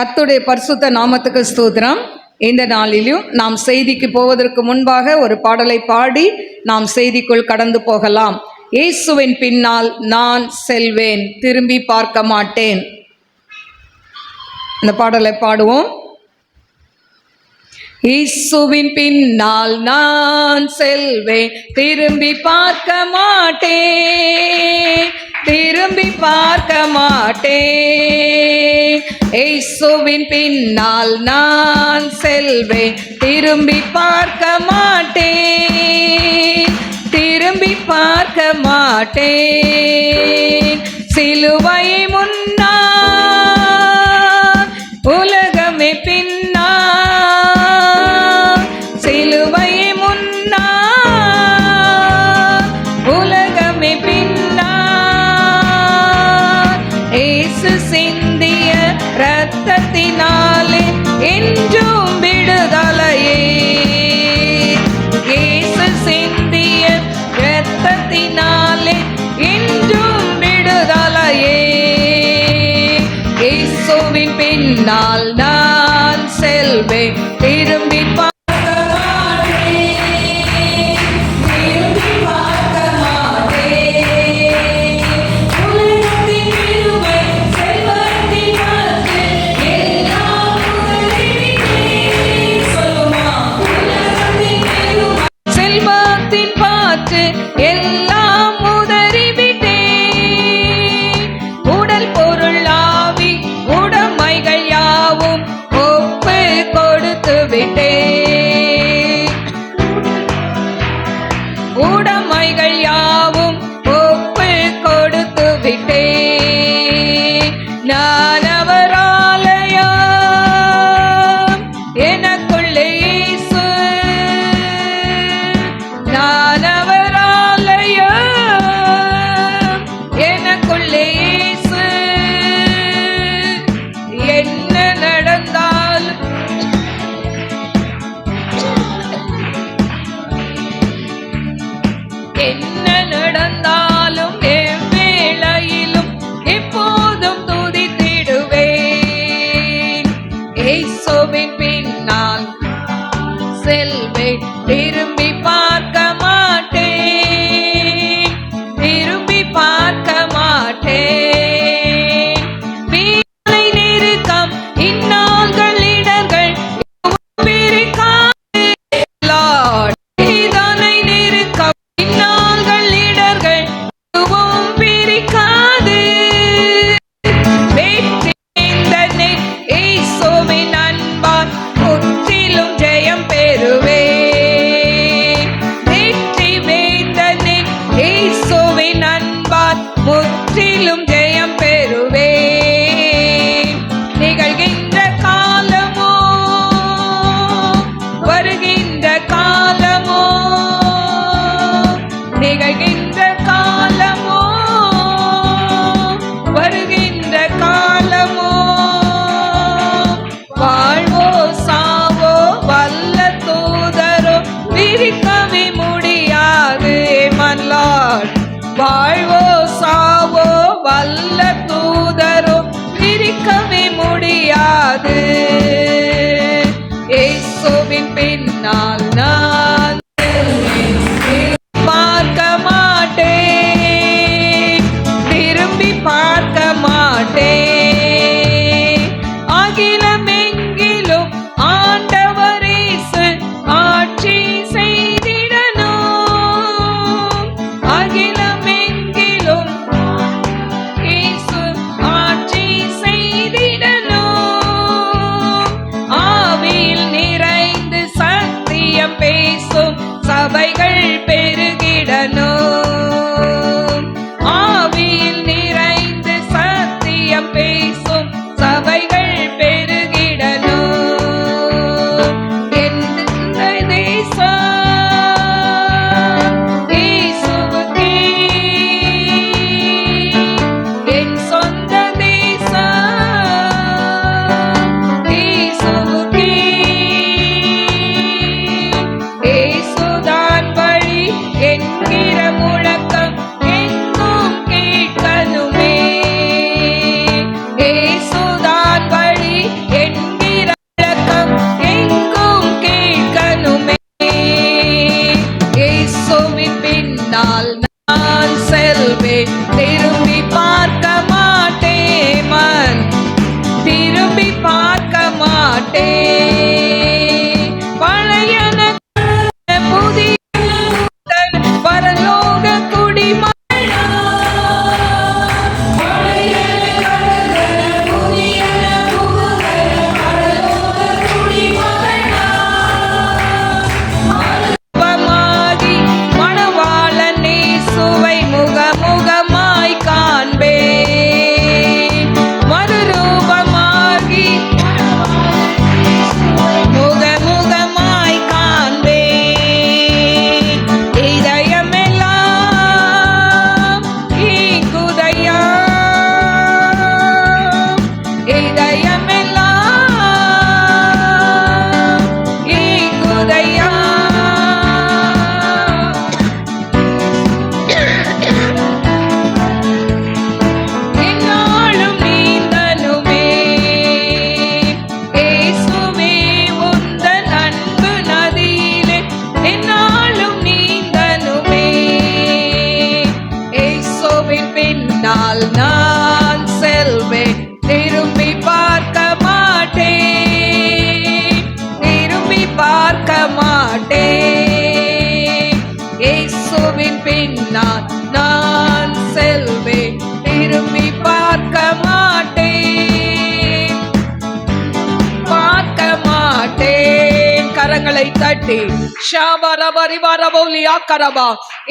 கர்த்தருடைய பரிசுத்த நாமத்துக்கு ஸ்தோத்திரம். இந்த நாளிலும் நாம் செய்திக்கு போவதற்கு முன்பாக ஒரு பாடலை பாடி நாம் செய்திக்குள் கடந்து போகலாம். இயேசுவின் பின்னால் நான் செல்வேன், திரும்பி பார்க்க மாட்டேன். இந்த பாடலை பாடுவோம். இயேசுவின் பின்னால் நான் செல்வேன், திரும்பி பார்க்க மாட்டேன், திரும்பி பார்க்க மாட்டேன். இயேசுவின் பின்னால் நான் செல்வேன், திரும்பி பார்க்க மாட்டேன், திரும்பி பார்க்க மாட்டேன். சிலுவை முன்னா உலகமே பின்னா, சிலுவை முன்னா உலகமே பின்னா. இயேசு சிந்திய இரத்தத்தினாலே என்றும் விடுதலையே, இயேசு சிந்திய இரத்தத்தினாலே என்றும் விடுதலையே. இயேசுவின் பின்னால் நான் செல்வேன், திரும்பி பார்க்க மாட்டேன், திரும்பி பார்க்க மாட்டேன். உலகத்தின் பெருமை செல்வத்தின் மாற்று எல்லாம் உதறிவிட்டேன். சொல்லுமா, உலகத்தின் பெருமை செல்வத்தின் பாற்று எல்லாம் உதறிவிட்டேன். உடல் பொருள் ஆவி உடைமைகள் யாவும் ஒப்பு கொடுத்து விட்டேன், உடைமைகள் யாவும் ஒப்பு கொடுத்து விட்டேன். நான் அவர் ஆலயம், எனக்குள்ளே இயேசு, நான் அவர் ஆலயம், எனக்குள்ளே இயேசு. என்ன நடந்தாலும் என்ன நடந்தாலும் எவ்வேளையிலும் எப்போதும் துதித்திடுவேன். இயேசுவின் பின்னால் செல்வேன், திரும்பி பார்க்க மாட்டேன், திரும்பி பார்க்க மாட்டேன். வீணை நெருக்கம் இந்நாள்கள் இடர்கள் பிரிக்காது Lord. வேதனை நெருக்கம் இந்நாள்கள் இடர்கள் எதுவும் பிரிக்காது. வெற்றி வேந்தனே இயேசுவின் அன்பால் முற்றிலும் ஜெயம் பெறுவேன். வெற்றி வேந்தனே இயேசுவின் அன்பால் முற்றிலும் ஜெயம் பெறுவேன். நிகழ்கின்ற காலமோ வருகின்ற காலமோ, நிகழ்கின்ற காலமோ வருகின்ற காலமோ, வாழ்வோ சாவோ வல்ல தூதரோ பிரிக்கவே முடியாது. மன்லாட், வாழ்வோ சாவோ வல்ல தூதரோ பிரிக்கவே முடியாது. இயேசுவின் பின்னால் நான் செல்வேன், பார்க்க மாட்டேன், திரும்பி பார்க்க மாட்டேன். அகிலமெங்கிலும் ஆண்டவர் இயேசு ஆட்சி செய்திடணும், அகிலமெங்கிலும் இயேசு ஆட்சி செய்திடணும். ஆவியில் நிறைந்து சத்தியம் பேசும் சபைகள் பெருகிடணும், ஆவியில் நிறைந்து சத்தியம் பேசும் சபைகள் பெருகிடணும். எந்த தேசம் இயேசுவுக்கே, என் சொந்த தேசம் இயேசுவுக்கே. இயேசுதான் வழி, கரங்களை தட்டி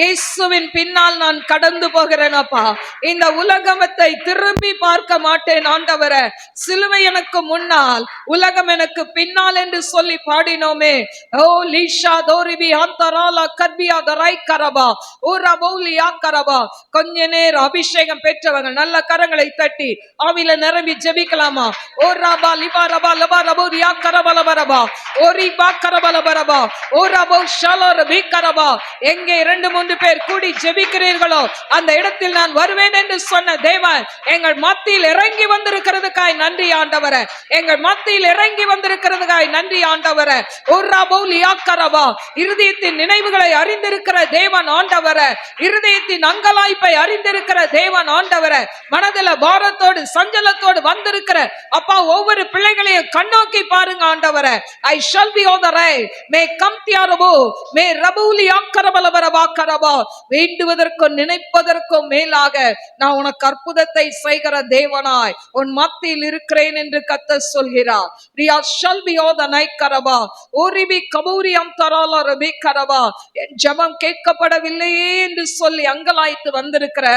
இயேசுவின் பின்னால் நான் கடந்து போகிறேன் அப்பா. இந்த உலகத்தை திரும்பி பார்க்க மாட்டேன் ஆண்டவரே. சிலுவை எனக்கு முன்னால், உலகம் எனக்கு பின்னால் என்று சொல்லி பாடினோமே. ஓ லீஷா தோரிபி அந்தராலா கர்பியா தரை கரபா ஊரா பௌலியா கரபா. கொஞ்ச நேரம் அபிஷேகம் பெற்றவங்க நல்ல கரங்களை தட்டி ஆவில நிரம்பி ஜெபிக்கலாமா? ஓ ரபா லிபா ரபா லபா ரபோதியா கரபல பரபா ஓரி பா கரபல பரபா ஓ ரபோ ஷலோர் பி கரபா. எங்கே 2-3 பேர் கூடி ஜெபிக்கிறீர்களோ அந்த இடத்தில் நான் வருவேன் என்று சொன்ன தேவன் எங்கள் மத்தியில் இறங்கி வந்திருக்கிறதுக்காய் நன்றி ஆண்டவரே. எங்கள் மத்தியில் இறங்கி வந்திருக்கிறதுக்காய் நன்றி ஆண்டவரே. ஓ ரபோ லியா கரபா. இருதயத்தின் நினைவுகளை அறிந்திருக்கிற தேவன் ஆண்டவரே. இருதயத்தின் அங்கலாய்ப்பை அறிந்திருக்கிற தேவன் ஆண்டவரே. மனதில் பாரத்தோடு சஞ்சலத்தோடு வந்திருக்கிற அப்பா ஒவ்வொரு பிள்ளைகளையும் கண்ணோக்கி பாருங்க ஆண்டவரே. I shall be on the right. May come தியாரபோ மே ரபூலி ஆக்கரபலபரபா கரபா. வேண்டுவதற்கும் நினைப்பதற்கும் மேலாக நான் உனக்கு அற்புதத்தை செய்கிற தேவனாய் உன் மத்தியில் இருக்கிறேன் என்று கர்த்தர் சொல்கிறார். Riya shall be on the night கரபா ஓரிபி கபூரியம் தரால ரபி கரபா. என் ஜெபம் கேட்கப்படவில்லையே என்று சொல்லி அங்கலாய்த்து வந்திருக்கிற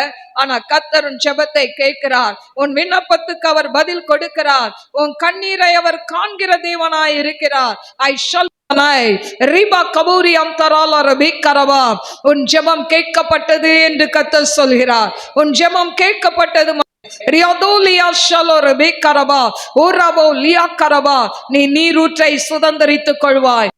ஆனா கர்த்தர் உன் ஜெபத்தை கேட்கிறார். உன் விண்ணப்பத்துக்கு அவர் பதில் கொடுக்கிறார். உன் கண்ணீரை அவர் காண்கிற தேவனாய் இருக்கிறார். I shall ரிபா கபூரியம் தரால ரபி கரபா. உன் ஜெபம் கேட்கப்பட்டது என்று கர்த்தர் சொல்கிறார். உன் ஜெபம் கேட்கப்பட்டது. நீ நீரூற்றை சுதந்தரித்துக் கொள்வாய்.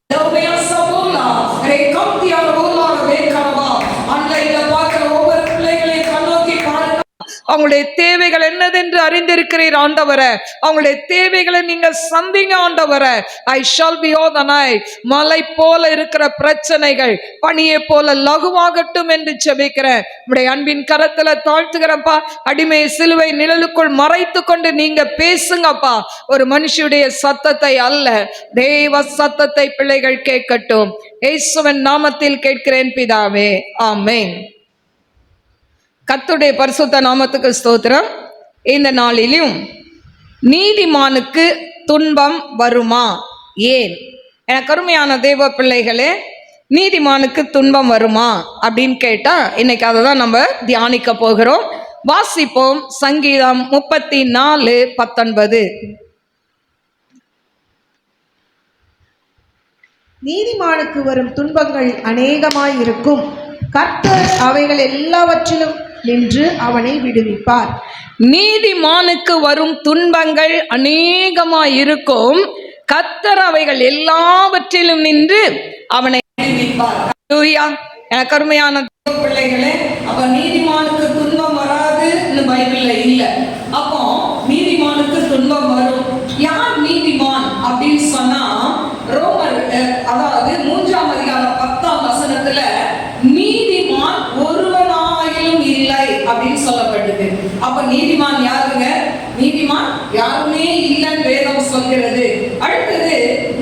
அவங்களுடைய தேவைகள் என்னதென்று அறிந்திருக்கிறீர் ஆண்டவரே. அவங்களுடைய தேவைகளை நீங்க சந்திங்க ஆண்டவரே. I shall be on the night. மலை போல இருக்கிற பிரச்சனைகள் பனியை போல லகுவாகட்டும் என்று ஜெபிக்கிறேன். உடைய அன்பின் கரத்துல தாழ்த்துகிறப்பா. அடிமையை சிலுவை நிழலுக்குள் மறைத்து கொண்டு நீங்க பேசுங்கப்பா. ஒரு மனுஷனுடைய சத்தத்தை அல்ல, தேவ சத்தத்தை பிள்ளைகள் கேட்கட்டும். இயேசுவின் நாமத்தில் கேட்கிறேன் பிதாவே, ஆமென். கர்த்தருடைய பரிசுத்த நாமத்துக்கு ஸ்தோத்திரம். இந்த நாளிலும் நீதிமானுக்கு துன்பம் வருமா? ஏன்? எனக்கு அருமையான தேவ பிள்ளைகளே, நீதிமானுக்கு துன்பம் வருமா அப்படின்னு கேட்டா இன்னைக்கு அதை தான் நம்ம தியானிக்க போகிறோம். வாசிப்போம். சங்கீதம் 34:19. நீதிமானுக்கு வரும் துன்பங்கள் அநேகமாயிருக்கும், கர்த்தர் அவைகள் எல்லாவற்றிலும் நின்று அவனை விடுவிப்பார். நீதிமானுக்கு வரும் துன்பங்கள் அநேகமாயிருக்கும், கர்த்தர் அவைகள் எல்லாவற்றிலும் நின்று அவனை விடுவிப்பார். எனக்கு அருமையான பிள்ளைகளே, அப்ப நீதிமானுக்கு துன்பம் வராதுன்னு பைபிள்ல இல்ல. அப்போ நீதிமானுக்கு துன்பம் வரும். யார் நீதிமான் அப்படின்னு சொன்னா ரோமர் அதாவது 3ஆம் அதிகாரம் 10ஆம் வசனத்துல நீதிமான் ஒருவனாயிலும் இல்லை அப்படின்னு சொல்லப்பட்டது. அப்ப நீதிமான் யாருங்க? நீதிமான் யாருமே இல்லைன்னு வேதம் சொல்கிறது. அடுத்தது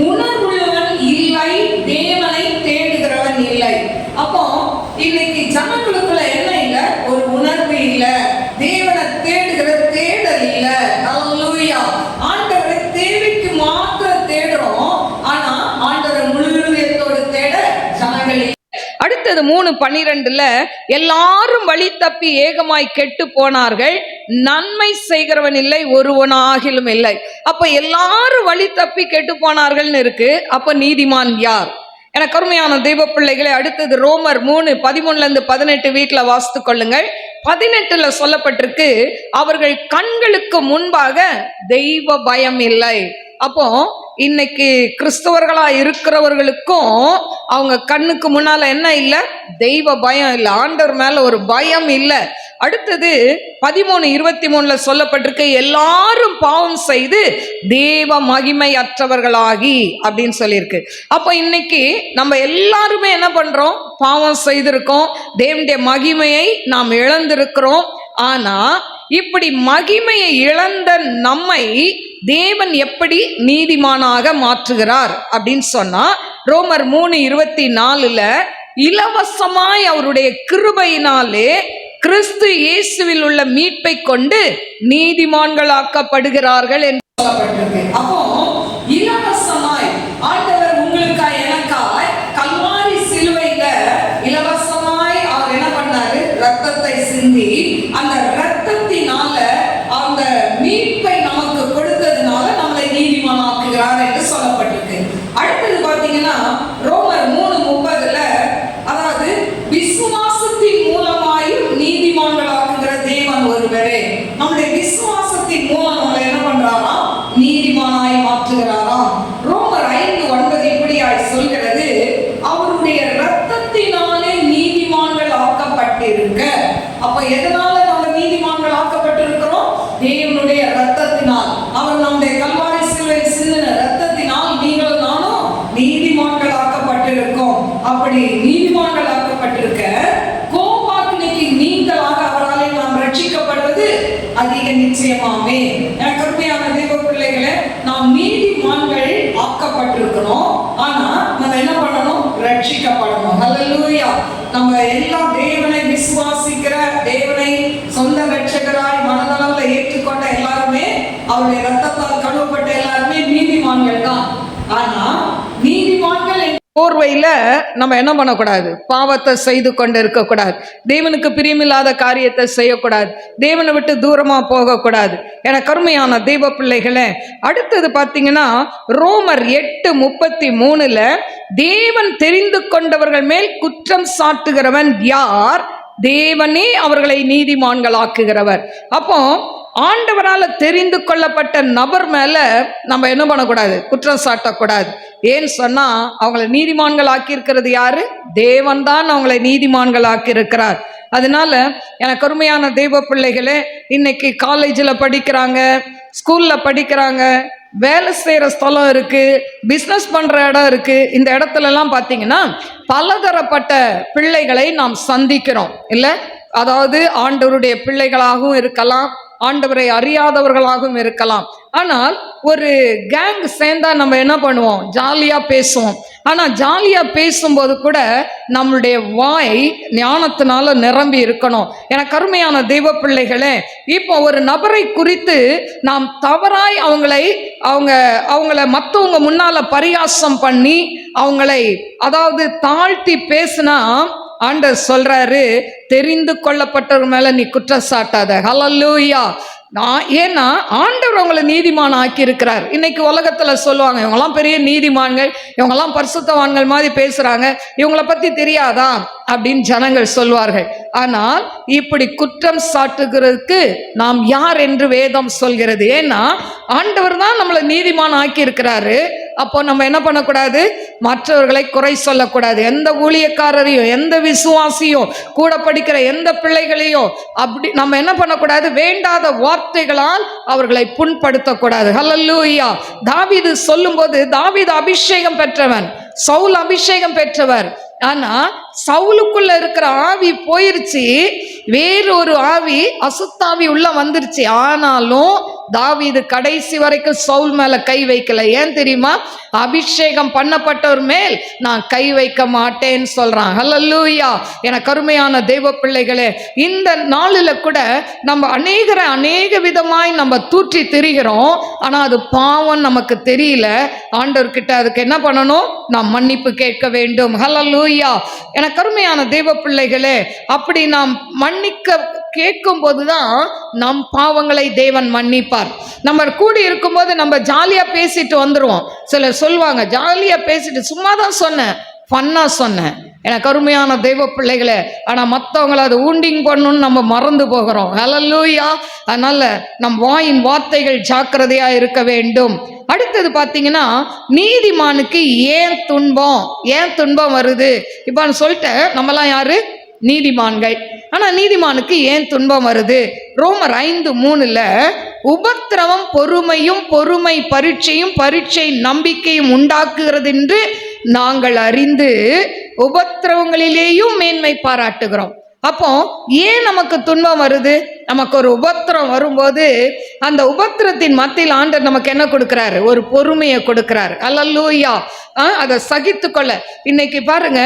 உணர்வுள்ளவன் இல்லை, தேவனை தேடுகிறவன் இல்லை. அப்போ இன்னைக்கு ஜனங்களுக்குள்ள என்ன இல்ல? ஒரு உணர்வு இல்ல, தேவனை தேடுகிற தேடல் இல்ல. அல்லேலூயா. ஆண்டவரை தேவைக்கு மாத்திரம் தேடுறோம், ஆனா ஆண்டவரை முழு இதயத்தோடு தேட ஜனங்கள் இல்லை. அடுத்தது 3:12 எல்லாரும் வழி தப்பி ஏகமாய் கெட்டு போனார்கள், நன்மை செய்கிறவன் இல்லை, ஒருவனாகிலும் இல்லை. அப்ப எல்லாரும் வழி தப்பி கெட்டு போனார்கள்னு இருக்கு. அப்ப நீதிமான் யார்? எனக்கு அருமையான தெய்வ பிள்ளைகளை, அடுத்தது ரோமர் 3:13-18 வீட்டில் வாசித்து கொள்ளுங்கள். 18 சொல்லப்பட்டிருக்கு, அவர்கள் கண்களுக்கு முன்பாக தெய்வ பயம் இல்லை. அப்போ இன்னைக்கு கிறிஸ்தவர்களா இருக்கிறவர்களுக்கும் அவங்க கண்ணுக்கு முன்னால என்ன இல்லை? தெய்வ பயம் இல்லை, ஆண்டவர் மேல ஒரு பயம் இல்லை. அடுத்தது 13:23 சொல்லப்பட்டிருக்கு, எல்லாரும் பாவம் செய்து தேவ மகிமை அற்றவர்களாகி அப்படின்னு சொல்லியிருக்கு. அப்போ இன்னைக்கு நம்ம எல்லாருமே என்ன பண்றோம்? பாவம் செய்திருக்கோம், தேவனுடைய மகிமையை நாம் இழந்திருக்கிறோம். ஆனா இப்படி மகிமையை இழந்த நம்மை தேவன் எப்படி நீதிமானாக மாற்றுகிறார் அப்படின்னு சொன்னா ரோமர் 3:24 இலவசமாய் அவருடைய கிருபையினாலே கிறிஸ்து இயேசுவில் உள்ள மீட்பை கொண்டு நீதிமான்களாக்கப்படுகிறார்கள் என்று சொல்லப்பட்டிருக்கு. அப்போ இலவசமாய் ஆண்டவர் உங்களுக்காக செய்வாமே. எனக்கு அருமையான தெய்வ பிள்ளைகளே, நாம் நீதிமான்கள் ஆக்கப்பட்டிருக்கிறோம். ஆனா நம்ம என்ன பண்ணணும்? ரட்சிக்கப்படணும். ஹல்லேலூயா. நம்ம எல்லா தேவனை விசுவாசிக்கிற, தேவனை சொந்த ரட்சகராய் மனதளவுல ஏற்றுக்கொண்ட எல்லாருமே, அவருடைய ரத்தத்தால் கழுவப்பட்ட எல்லாருமே நீதிமான்கள் தான். ஆனா நீதிமான்கள் போர்வையில நம்ம என்ன பண்ணக்கூடாது? பாவத்தை செய்து கொண்டு இருக்கக்கூடாது. தேவனுக்கு பிரியமில்லாத காரியத்தை செய்யக்கூடாது. தேவனை விட்டு தூரமா போகக்கூடாது. என கருமையான தெய்வ பிள்ளைகளே, அடுத்தது பார்த்தீங்கன்னா ரோமர் 8:33 தேவன் தெரிந்து கொண்டவர்கள் மேல் குற்றம் சாட்டுகிறவன் யார்? தேவனே அவர்களை நீதிமான்கள் ஆக்குகிறவர். அப்போ ஆண்டவரால் தெரிந்து கொள்ளப்பட்ட நபர் மேல நம்ம என்ன பண்ணக்கூடாது? குற்றம் சாட்டக்கூடாது. ஏன்னு சொன்னா அவங்களை நீதிமான்கள் ஆக்கியிருக்கிறது யாரு? தேவன் தான் அவங்களை நீதிமான்கள் ஆக்கியிருக்கிறார். அதனால எனக்கு அருமையான தெய்வ பிள்ளைகளே, இன்னைக்கு காலேஜில் படிக்கிறாங்க, ஸ்கூல்ல படிக்கிறாங்க, வேலை செய்கிற ஸ்தலம் இருக்கு, பிஸ்னஸ் பண்ற இடம் இருக்கு. இந்த இடத்துலலாம் பார்த்தீங்கன்னா பலதரப்பட்ட பிள்ளைகளை நாம் சந்திக்கிறோம் இல்லை? அதாவது ஆண்டவருடைய பிள்ளைகளாகவும் இருக்கலாம், ஆண்டவரை அறியாதவர்களாகவும் இருக்கலாம். ஆனால் ஒரு கேங் சேர்ந்தா நம்ம என்ன பண்ணுவோம்? ஜாலியா பேசுவோம். ஆனா ஜாலியா பேசும்போது கூட நம்மளுடைய வாய் ஞானத்தினால நிரம்பி இருக்கணும். எனக்கு அருமையான தெய்வ பிள்ளைகளே, இப்போ ஒரு நபரை குறித்து நாம் தவறாய் அவங்கள மற்றவங்க முன்னால பரிகாசம் பண்ணி அவங்களை அதாவது தாழ்த்தி பேசினா ஆண்டவர் சொல்றாரு, தெரிந்து கொள்ளப்பட்டவர் மேல நீ குற்றம் சாட்டாத. ஹல்லேலூயா. ஏன்னா ஆண்டவர் அவங்களை நீதிமான் ஆக்கி இருக்கிறார். இன்னைக்கு உலகத்துல சொல்லுவாங்க, இவங்கெல்லாம் பெரிய நீதிமான்கள், இவங்கெல்லாம் பரிசுத்தவான்கள் மாதிரி பேசுறாங்க, இவங்களை பத்தி தெரியாதா அப்படின்னு ஜனங்கள் சொல்வார்கள். ஆனால் இப்படி குற்றம் சாட்டுகிறதுக்கு நாம் யார் என்று வேதம் சொல்கிறது. ஏன்னா ஆண்டவர் தான் நம்மளை நீதிமான் ஆக்கி இருக்கிறாரு. அப்போ நம்ம என்ன பண்ணக்கூடாது? மற்றவர்களை குறை சொல்லக்கூடாது. எந்த ஊழியக்காரரையும், எந்த விசுவாசியும், கூட படிக்கிற எந்த பிள்ளைகளையும் அப்படி நம்ம என்ன பண்ணக்கூடாது? வேண்டாத வார்த்தைகளால் அவர்களை புண்படுத்தக்கூடாது. ஹல்லேலூயா. தாவீது சொல்லும்போது, தாவீது அபிஷேகம் பெற்றவன், சவுல் அபிஷேகம் பெற்றவர். ஆனா சவுலுக்குள்ள இருக்கிற ஆவி போயிருச்சு, வேறொரு ஆவி அசுத்தாவி உள்ள வந்துருச்சு. ஆனாலும் தாவீது கடைசி வரைக்கும் சவுல் மேல கை வைக்கல. ஏன் தெரியுமா? அபிஷேகம் பண்ணப்பட்டவர் மேல் நான் கை வைக்க மாட்டேன்னு சொல்றான். ஹல்லேலூயா. எனக்கு அருமையான தெய்வ பிள்ளைகளே, இந்த நாளில் கூட நம்ம அநேக விதமாய் நம்ம தூற்றி திரிகிறோம். ஆனா அது பாவம் நமக்கு தெரியல. ஆண்டவர்கிட்ட அதுக்கு என்ன பண்ணணும்? நாம் மன்னிப்பு கேட்க வேண்டும். ஹல்லேலூயா. எனக்கு அருமையான தெய்வ பிள்ளைகளே, அப்படி நாம் மன்னிக்க கேட்கும் போதுதான் நம் பாவங்களை தேவன் மன்னிப்பார். நம்ம கூடி இருக்கும்போது நம்ம ஜாலியா பேசிட்டு வந்துருவோம். சிலர் சொல்லுவாங்க, ஜாலியா பேசிட்டு சும்மா தான் சொன்னேன், ஃபன்னா சொன்னேன். எனக்கு அருமையான தெய்வ பிள்ளைகளே, ஆனா மற்றவங்களை அதை ஊண்டிங் பண்ணணும்னு நம்ம மறந்து போகிறோம். ஹல்லேலூயா. அதனால நம் வாயின் வார்த்தைகள் ஜாக்கிரதையா இருக்க வேண்டும். அடுத்தது பார்த்தீங்கன்னா, நீதிமானுக்கு ஏன் துன்பம் வருது? இப்போ சொல்லிட்டு நம்மலாம் யாரு? நீதிமான்கள். ஆனா நீதிமானுக்கு ஏன் துன்பம் வருது? ரோமர் 5:3 உபத்திரவம் பொறுமையும், பொறுமை பரீட்சையும், பரீட்சை நம்பிக்கையும் உண்டாக்குகிறது என்று நாங்கள் அறிந்து உபத்திரவங்களிலேயும் மேன்மை பாராட்டுகிறோம். அப்போ ஏன் நமக்கு துன்பம் வருது? நமக்கு ஒரு உபத்திரம் வரும்போது அந்த உபத்திரத்தின் மத்தியில் ஆண்டவர் நமக்கு என்ன கொடுக்கிறாரு? ஒரு பொறுமையை கொடுக்கிறாரு. அல்லேலூயா. அதை சகித்துக்கொள்ள. இன்னைக்கு பாருங்க,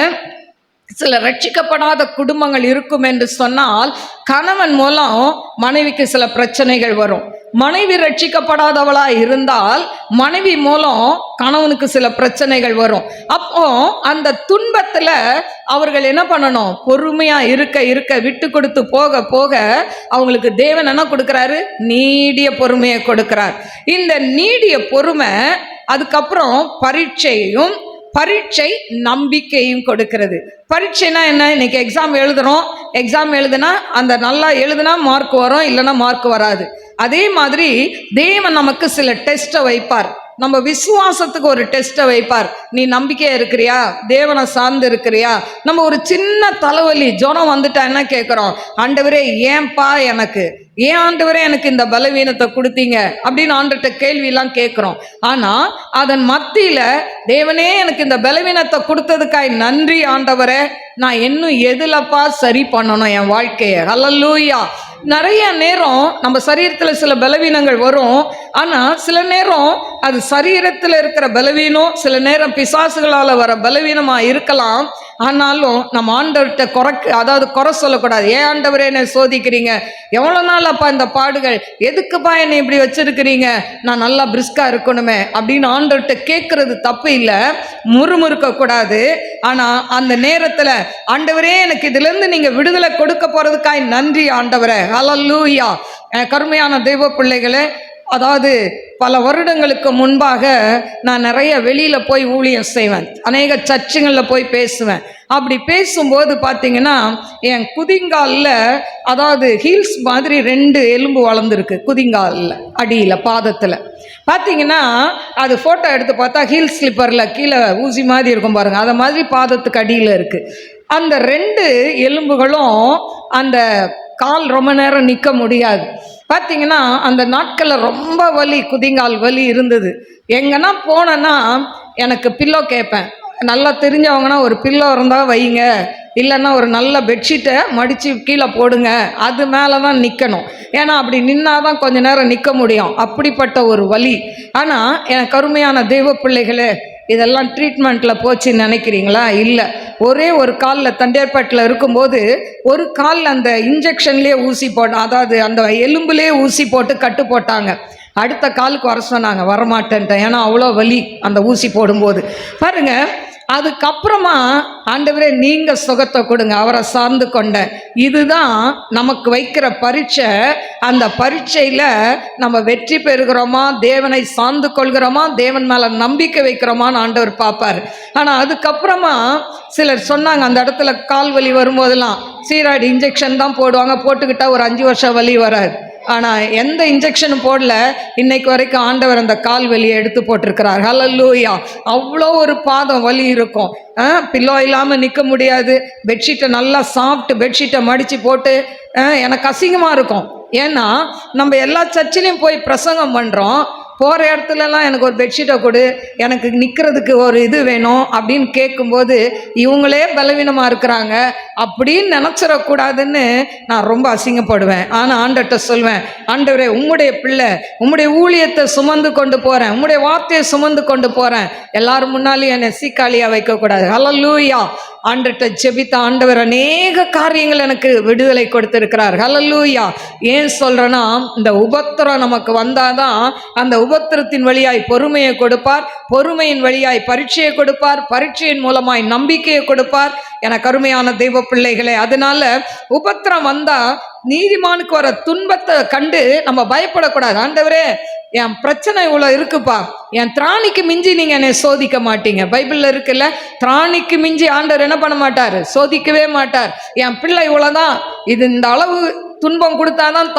சில ரட்சிக்கப்படாத குடும்பங்கள் இருக்கும் என்று சொன்னால் கணவன் மூலம் மனைவிக்கு சில பிரச்சனைகள் வரும். மனைவி ரட்சிக்கப்படாதவளா இருந்தால் மனைவி மூலம் கணவனுக்கு சில பிரச்சனைகள் வரும். அப்போ அந்த துன்பத்துல அவர்கள் என்ன பண்ணணும்? பொறுமையா இருக்க விட்டு கொடுத்து போக போக அவங்களுக்கு தேவன் என்ன கொடுக்கிறாரு? நீடிய பொறுமையை கொடுக்கிறார். இந்த நீடிய பொறுமை அதுக்கப்புறம் பரீட்சையும், பரீட்சை நம்பிக்கையும் கொடுக்கிறது. பரீட்சைனா என்ன? இன்னைக்கு எக்ஸாம் எழுதுறோம், எக்ஸாம் எழுதுனா அந்த நல்லா எழுதுனா மார்க் வரும், இல்லைன்னா மார்க் வராது. அதே மாதிரி தேவன் நமக்கு சில டெஸ்ட்டை வைப்பார். நம்ம விசுவாசத்துக்கு ஒரு டெஸ்ட்டை வைப்பார். நீ நம்பிக்கையா இருக்கிறியா? தேவனை சார்ந்து இருக்கிறியா? நம்ம ஒரு சின்ன தலைவலி ஜுரம் வந்துட்டா என்ன கேட்குறோம்? ஆண்டவரே ஏன்பா எனக்கு, ஏன் ஆண்டவரே எனக்கு இந்த பலவீனத்தை கொடுத்தீங்க அப்படின்னு ஆண்டவர்கிட்ட கேள்வியெல்லாம் கேட்குறோம். ஆனால் அதன் மத்தியில் தேவனே எனக்கு இந்த பலவீனத்தை கொடுத்ததுக்காய் நன்றி ஆண்டவரே, நான் இன்னும் எதுலப்பா சரி பண்ணணும் என் வாழ்க்கையை? ஹல்லேலூயா. நிறைய நேரம் நம்ம சரீரத்தில் சில பலவீனங்கள் வரும். ஆனால் சில நேரம் அது சரீரத்தில் இருக்கிற பலவீனம், சில நேரம் பிசாசுகளால் வர பலவீனமாக இருக்கலாம். ஆனாலும் நம்ம ஆண்டவர்கிட்ட குறை சொல்லக்கூடாது. ஏன் ஆண்டவரே என்னை சோதிக்கிறீங்க, எவ்வளோ நாள் அப்பா இந்த பாடுகள், எதுக்குப்பா என்னை இப்படி வச்சிருக்கிறீங்க, நான் நல்லா பிரிஸ்காக இருக்கணுமே அப்படின்னு ஆண்டவர்கிட்ட கேட்கறது தப்பு இல்லை, முறுமுறுக்க கூடாது. ஆனால் அந்த நேரத்தில் ஆண்டவரே எனக்கு இதிலிருந்து நீங்கள் விடுதலை கொடுக்க போகிறதுக்காய் நன்றி ஆண்டவரே, ஹல்லேலூயா. கருமையான தெய்வ பிள்ளைகளே, அதாவது பல வருடங்களுக்கு முன்பாக நான் நிறைய வெளியில் போய் ஊழியம் செய்வேன், அநேக சர்ச்சுங்களில் போய் பேசுவேன். அப்படி பேசும்போது பார்த்தீங்கன்னா என் குதிங்காலில், அதாவது ஹீல்ஸ் மாதிரி 2 எலும்பு வளர்ந்துருக்கு குதிங்காலில், அடியில் பாதத்தில் பார்த்தீங்கன்னா. அது ஃபோட்டோ எடுத்து பார்த்தா ஹீல் ஸ்லிப்பரில் கீழே ஊசி மாதிரி இருக்கும் பாருங்கள், அதை மாதிரி பாதத்துக்கு அடியில் இருக்குது. அந்த 2 எலும்புகளும் அந்த கால் ரொம்ப நேரம் நிற்க முடியாது. பார்த்தீங்கன்னா அந்த நாட்களில் ரொம்ப வலி, குதிங்கால் வலி இருந்தது. எங்கன்னா போனேன்னா எனக்கு பில்லோ கேட்பேன். நல்லா தெரிஞ்சவங்கன்னா ஒரு பில்லோ இருந்தால் வைங்க, இல்லைன்னா ஒரு நல்ல பெட்ஷீட்டை மடித்து கீழே போடுங்க, அது மேலே தான் நிற்கணும். ஏன்னா அப்படி நின்னாதான் கொஞ்ச நேரம் நிற்க முடியும், அப்படிப்பட்ட ஒரு வலி. ஆனால் என் கருமையான தெய்வ பிள்ளைகளே, இதெல்லாம் ட்ரீட்மெண்ட்டில் போச்சுன்னு நினைக்கிறீங்களா? இல்லை. ஒரே ஒரு காலில் தண்டேர்பட்டில் இருக்கும்போது ஒரு காலில் அந்த இன்ஜெக்ஷன்லேயே ஊசி அதாவது அந்த எலும்புலேயே ஊசி போட்டு கட்டு போட்டாங்க. அடுத்த காலுக்கு வர சொன்னாங்க, வரமாட்டேன்ட்டேன், ஏன்னா அவ்வளோ வலி அந்த ஊசி போடும்போது பாருங்கள். அதுக்கப்புறமா ஆண்டவரே நீங்கள் சுகத்தை கொடுங்க, அவரை சார்ந்து கொண்டேன். இதுதான் நமக்கு வைக்கிற பரீட்சை. அந்த பரீட்சையில் நம்ம வெற்றி பெறுகிறோமா, தேவனை சார்ந்து கொள்கிறோமா, தேவன் மேலே நம்பிக்கை வைக்கிறோமான்னு ஆண்டவர் பார்ப்பார். ஆனால் அதுக்கப்புறமா சிலர் சொன்னாங்க, அந்த இடத்துல கால் வலி வரும்போதெல்லாம் ஸ்டீராய்டு இன்ஜெக்ஷன் தான் போடுவாங்க, போட்டுக்கிட்டால் ஒரு 5 வருஷம் வலி வராது. ஆனால் எந்த இன்ஜெக்ஷனும் போடல, இன்னைக்கு வரைக்கும் ஆண்டவர் அந்த கால் வலியை எடுத்து போட்டிருக்கிறார். ஹல்லேலூயா. அவ்வளோ ஒரு பாதம் வலி இருக்கும், பில்லோ இல்லாமல் நிற்க முடியாது. பெட்ஷீட்டை நல்லா சாப்பிட்டு பெட்ஷீட்டை மடித்து போட்டு எனக்கு அசிங்கமாக இருக்கும். ஏன்னா நம்ம எல்லா சர்ச்சிலையும் போய் பிரசங்கம் பண்ணுறோம், போகிற இடத்துலலாம் எனக்கு ஒரு பெட்ஷீட்டை கொடு, எனக்கு நிற்கிறதுக்கு ஒரு இது வேணும் அப்படின்னு கேட்கும்போது இவங்களே பலவீனமாக இருக்கிறாங்க அப்படின்னு நினச்சிடக்கூடாதுன்னு நான் ரொம்ப அசிங்கப்படுவேன். ஆனால் ஆண்டவர்கிட்ட சொல்வேன், ஆண்டவரே உம்முடைய பிள்ளை, உம்முடைய ஊழியத்தை சுமந்து கொண்டு போகிறேன், உம்முடைய வார்த்தையை சுமந்து கொண்டு போகிறேன், எல்லாரும் முன்னாலேயும் என்னை சீக்காளியாக வைக்கக்கூடாது. ஹல்லேலூயா. ஆண்டவர்கிட்ட ஜெபித்த ஆண்டவர் அநேக காரியங்கள் எனக்கு விடுதலை கொடுத்திருக்கிறார். ஹல்லேலூயா. ஏன் சொல்கிறேன்னா, இந்த உபத்திரம் நமக்கு வந்தாதான் அந்த உபத்திரத்தின் வழியாய் பொறுமையை கொடுப்பார், பொறுமையின் வழியாய் பரீட்சையை கொடுப்பார், பரீட்சையின் மூலமாய் நம்பிக்கையை கொடுப்பார். என கருமையான தெய்வ பிள்ளைகளே, அதனால உபத்திரம் வந்தா நீதிமானுக்கு வர துன்பத்தை கண்டு நம்ம பயப்படக்கூடாது. ஆண்டவரே என் பிரச்சனை இவ்வளோ இருக்குப்பா, என் திராணிக்கு மிஞ்சி நீங்கள் என்னை சோதிக்க மாட்டீங்க. பைபிளில் இருக்குல்ல, திராணிக்கு மிஞ்சி ஆண்டவர் என்ன பண்ண மாட்டார், சோதிக்கவே மாட்டார். என் பிள்ளை இவ்வளோதான், இது இந்த அளவு துன்பம் கொடுத்தாதான்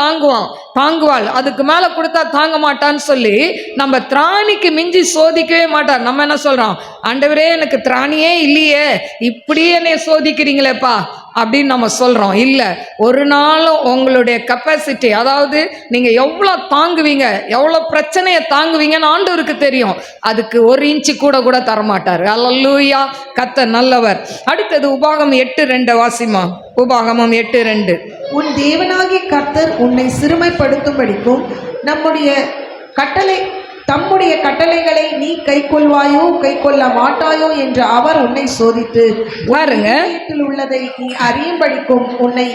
தாங்குவாள், அதுக்கு மேலே கொடுத்தா தாங்க மாட்டான்னு சொல்லி நம்ம திராணிக்கு மிஞ்சி சோதிக்கவே மாட்டார். நம்ம என்ன சொல்கிறோம், ஆண்டவரே எனக்கு திராணியே இல்லையே, இப்படியே என்னை சோதிக்கிறீங்களேப்பா அப்படின்னு நம்ம சொல்கிறோம். இல்லை, ஒரு நாளும் உங்களுடைய கெப்பாசிட்டி, அதாவது நீங்கள் எவ்வளோ தாங்குவீங்க, எவ்வளோ பிரச்சனையை தாங்குவீங்கன்னு ஆண்டவருக்கு தெரியும். அதுக்கு 1 இன்ச்சு கூட தரமாட்டார். ஹல்லேலூயா. கர்த்தர் நல்லவர். அடுத்தது உபாகமம் 8:2 வாசிமா. உபாகமம் 8:2. உன் தேவனாகிய கர்த்தர் உன்னை சிறுமைப்படுத்தும்படிக்கும் தம்முடைய கட்டளைகளை நீ கைக்கொள்வாயோ கைக்கொள்ள மாட்டாயோ என்று அவர் உன்னை சோதித்து பாருங்க, உள்ளதை நீ அறியும்படிக்கும் உன்னை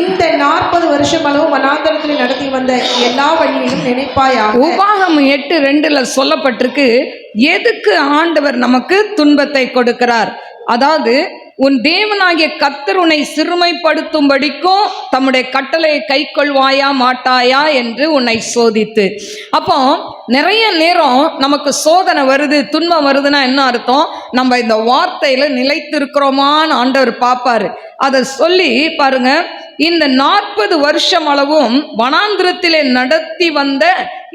இந்த 40 வருஷம் அளவு வனாந்தரத்தில் நடத்தி வந்த எல்லா வழியையும் நினைப்பாயாக. உபாகமம் 8:2 சொல்லப்பட்டிருக்கு, எதுக்கு ஆண்டவர் நமக்கு துன்பத்தை கொடுக்கிறார். அதாவது உன் தேவனாகிய கர்த்தர் உன்னை சிறுமைப்படுத்தும்படிக்கும் தம்முடைய கட்டளையை கைக்கொள்வாயா மாட்டாயா என்று உன்னை சோதித்து. அப்போ நிறைய நேரம் நமக்கு சோதனை வருது, துன்பம் வருதுன்னா என்ன அர்த்தம், நம்ம இந்த வார்த்தையில் நிலைத்திருக்கிறோமான்னு ஆண்டவர் பார்ப்பாரு. அதை சொல்லி பாருங்க, இந்த 40 வருஷம் அளவும் வனாந்திரத்திலே நடத்தி வந்த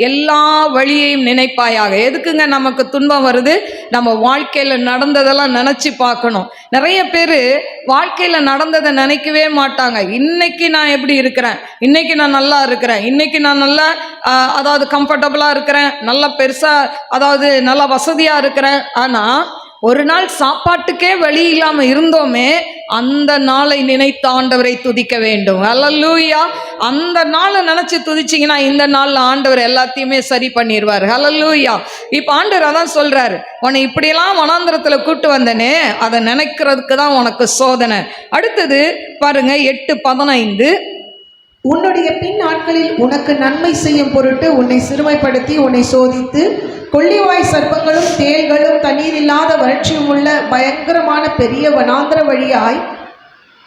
எல்லா வழியையும் நினைப்பாயாக. எதுக்குங்க நமக்கு துன்பம் வருது, நம்ம வாழ்க்கையில் நடந்ததெல்லாம் நினச்சி பார்க்கணும். நிறைய பேர் வாழ்க்கையில் நடந்ததை நினைக்கவே மாட்டாங்க. இன்னைக்கு நான் எப்படி இருக்கிறேன், இன்னைக்கு நான் நல்லா இருக்கிறேன், இன்னைக்கு நான் நல்லா அதாவது கம்ஃபர்டபுளாக இருக்கிறேன், நல்லா பெருசாக அதாவது நல்லா வசதியாக இருக்கிறேன். ஆனால் ஒரு நாள் சாப்பாட்டுக்கே வழி இல்லாமல் இருந்தோமே, அந்த நாளை நினைத்து ஆண்டவரை துதிக்க வேண்டும். ஹல்லேலூயா. அந்த நாளை நினைச்சு துதிச்சிங்கன்னா இந்த நாள்ல ஆண்டவர் எல்லாத்தையுமே சரி பண்ணிடுவார். ஹல்லேலூயா. இப்ப ஆண்டவர் அதான் சொல்றாரு, உன்னை இப்படியெல்லாம் வனாந்திரத்துல கூட்டு வந்தனே, அதை நினைக்கிறதுக்கு தான் உனக்கு சோதனை. அடுத்தது பாருங்க 8:15. உன்னுடைய பின் நாட்களில் உனக்கு நன்மை செய்யும் பொருட்டு உன்னை சிறுமைப்படுத்தி உன்னை சோதித்து கொள்ளிவாய் சர்ப்பங்களும் தேள்களும் தண்ணீர் இல்லாத வறட்சியும் உள்ள பயங்கரமான பெரிய வனாந்திர வழியாய்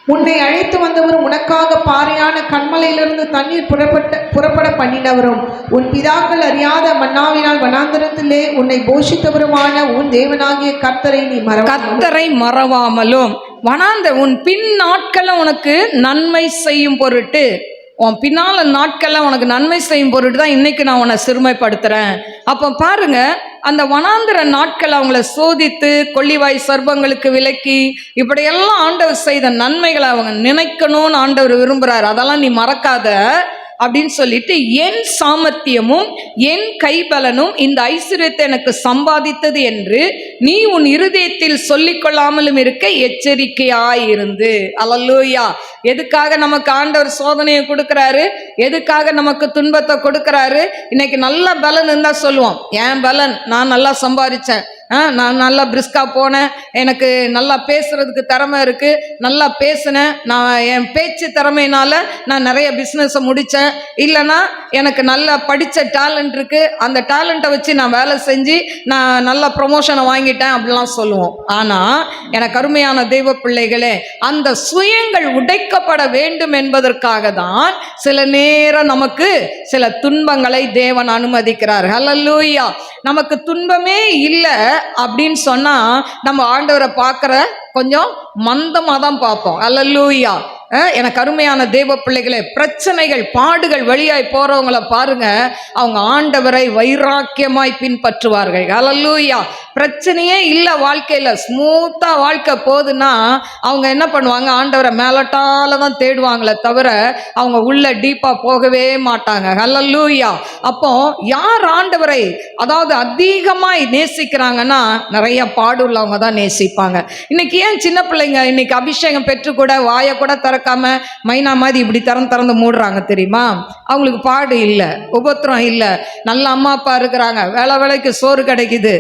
உன்னை அழைத்து வந்தவரும் உனக்காக பாறையான கண்மலையிலிருந்து தண்ணீர் புறப்பட பண்ணினவரும் உன் பிதாக்கள் அறியாத மன்னாவினால் வனாந்திரத்திலே உன்னை போஷித்தவருமான உன் தேவனாகிய கர்த்தரை மறவாமலும் உன் பின் நாட்கள உனக்கு நன்மை செய்யும் பொருட்டு, உன் பின்னால நாட்கள்ல உனக்கு நன்மை செய்யும் பொருட்டு தான் இன்னைக்கு நான் உன்னை சிறுமைப்படுத்துறேன். அப்போ பாருங்க, அந்த வனாந்திர நாட்கள் அவங்கள சோதித்து கொள்ளிவாய் சர்ப்பங்களுக்கு விலக்கி இப்படியெல்லாம் ஆண்டவர் செய்த நன்மைகளை அவங்க நினைக்கணும்னு ஆண்டவர் விரும்புறாரு. அதெல்லாம் நீ மறக்காத அப்படின்னு சொல்லிட்டு, என் சாமர்த்தியமும் என் கைபலனும் இந்த ஐஸ்வர்யத்தை எனக்கு சம்பாதித்தது என்று நீ உன் இருதயத்தில் சொல்லிக் கொள்ளாமலும் இருக்க எச்சரிக்கையாயிருந்து. அல்லேலூயா. எதுக்காக நமக்கு ஆண்டவர் சோதனையை கொடுக்கிறாரு? எதுக்காக நமக்கு துன்பத்தை கொடுக்கிறாரு? இன்னைக்கு நல்ல பலன் இருந்தா சொல்லுவோம், என் பலன், நான் நல்லா சம்பாதிச்சேன், நான் நல்லா பிரிஸ்கா போனேன், எனக்கு நல்லா பேசுறதுக்கு திறமை இருக்கு, நல்லா பேசினேன், நான் என் பேச்சு திறமையினால நான் நிறைய பிஸ்னஸை முடித்தேன், இல்லைன்னா எனக்கு நல்லா படித்த டேலண்ட் இருக்கு, அந்த டேலண்ட்டை வச்சு நான் வேலை செஞ்சு நான் நல்ல ப்ரொமோஷனை வாங்கிட்டேன் அப்படிலாம் சொல்லுவோம். ஆனால் எனக்கு அருமையான தெய்வ பிள்ளைகளே, அந்த சுயங்கள் உடைக்கப்பட வேண்டும் என்பதற்காக தான் சில நேரம் நமக்கு சில துன்பங்களை தேவன் அனுமதிக்கிறார். ஹல்லேலூயா. நமக்கு துன்பமே இல்லை அப்படின்னு சொன்னா நம்ம ஆண்டவரை பார்க்குற கொஞ்சம் மந்தமாக தான் பார்ப்போம். அல்லேலூயா. எனக்கு அருமையான தேவ பிள்ளைகளே, பிரச்சனைகள் பாடுகள் வழியாய் போறவங்களை பாருங்க, அவங்க ஆண்டவரை வைராக்கியமாய் பின்பற்றுவார்கள். அல்லேலூயா. பிரச்சனையே இல்லை வாழ்க்கையில, ஸ்மூத்தா வாழ்க்கை போகுதுன்னா அவங்க என்ன பண்ணுவாங்க, ஆண்டவரை மேலட்டால தான் தேடுவாங்களே தவிர அவங்க உள்ள டீப்பா போகவே மாட்டாங்க. அல்லேலூயா. அப்போ யார் ஆண்டவரை அதாவது அதிகமாய் நேசிக்கிறாங்கன்னா நிறைய பாடு உள்ளவங்க தான் நேசிப்பாங்க. இன்னைக்கு ஏன் சின்ன பிள்ளைங்க இன்னைக்கு அபிஷேகம் பெற்று கூட வாயை கூட திறக்காம மைனா மாதிரி இப்படி திறந்து மூடுறாங்க தெரியுமா? அவங்களுக்கு பாடு இல்லை, உபத்திரம் இல்லை, நல்ல அம்மா அப்பா இருக்கிறாங்க, வேலைக்கு சோறு கிடைக்குது,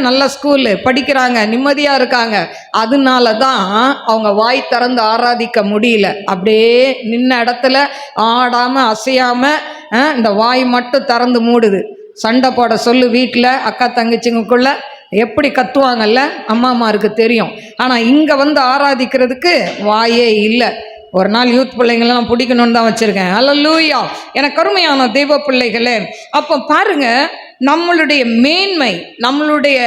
நல்ல ஸ்கூலு படிக்கிறாங்க, நிம்மதியா இருக்காங்க. அதனால தான் அவங்க வாய் திறந்து ஆராதிக்க முடியல. அப்படியே நின்ன இடத்துல ஆடாம அசையாம இந்த வாய் மட்டும் திறந்து மூடுது. சண்டை போட சொல்லு வீட்டில் அக்கா தங்கச்சிங்களுக்குள்ள எப்படி கத்துவாங்கல்ல, அம்மாமாருக்கு தெரியும். ஆனால் இங்கே வந்து ஆராதிக்கிறதுக்கு வாயே இல்லை. ஒரு நாள் யூத் பிள்ளைங்களெல்லாம் பிடிக்கணும்னு தான் வச்சுருக்கேன். அல்லேலூயா. எனக்கு அருமையான தெய்வ பிள்ளைகளே, அப்போ பாருங்க, நம்மளுடைய மேன்மை, நம்மளுடைய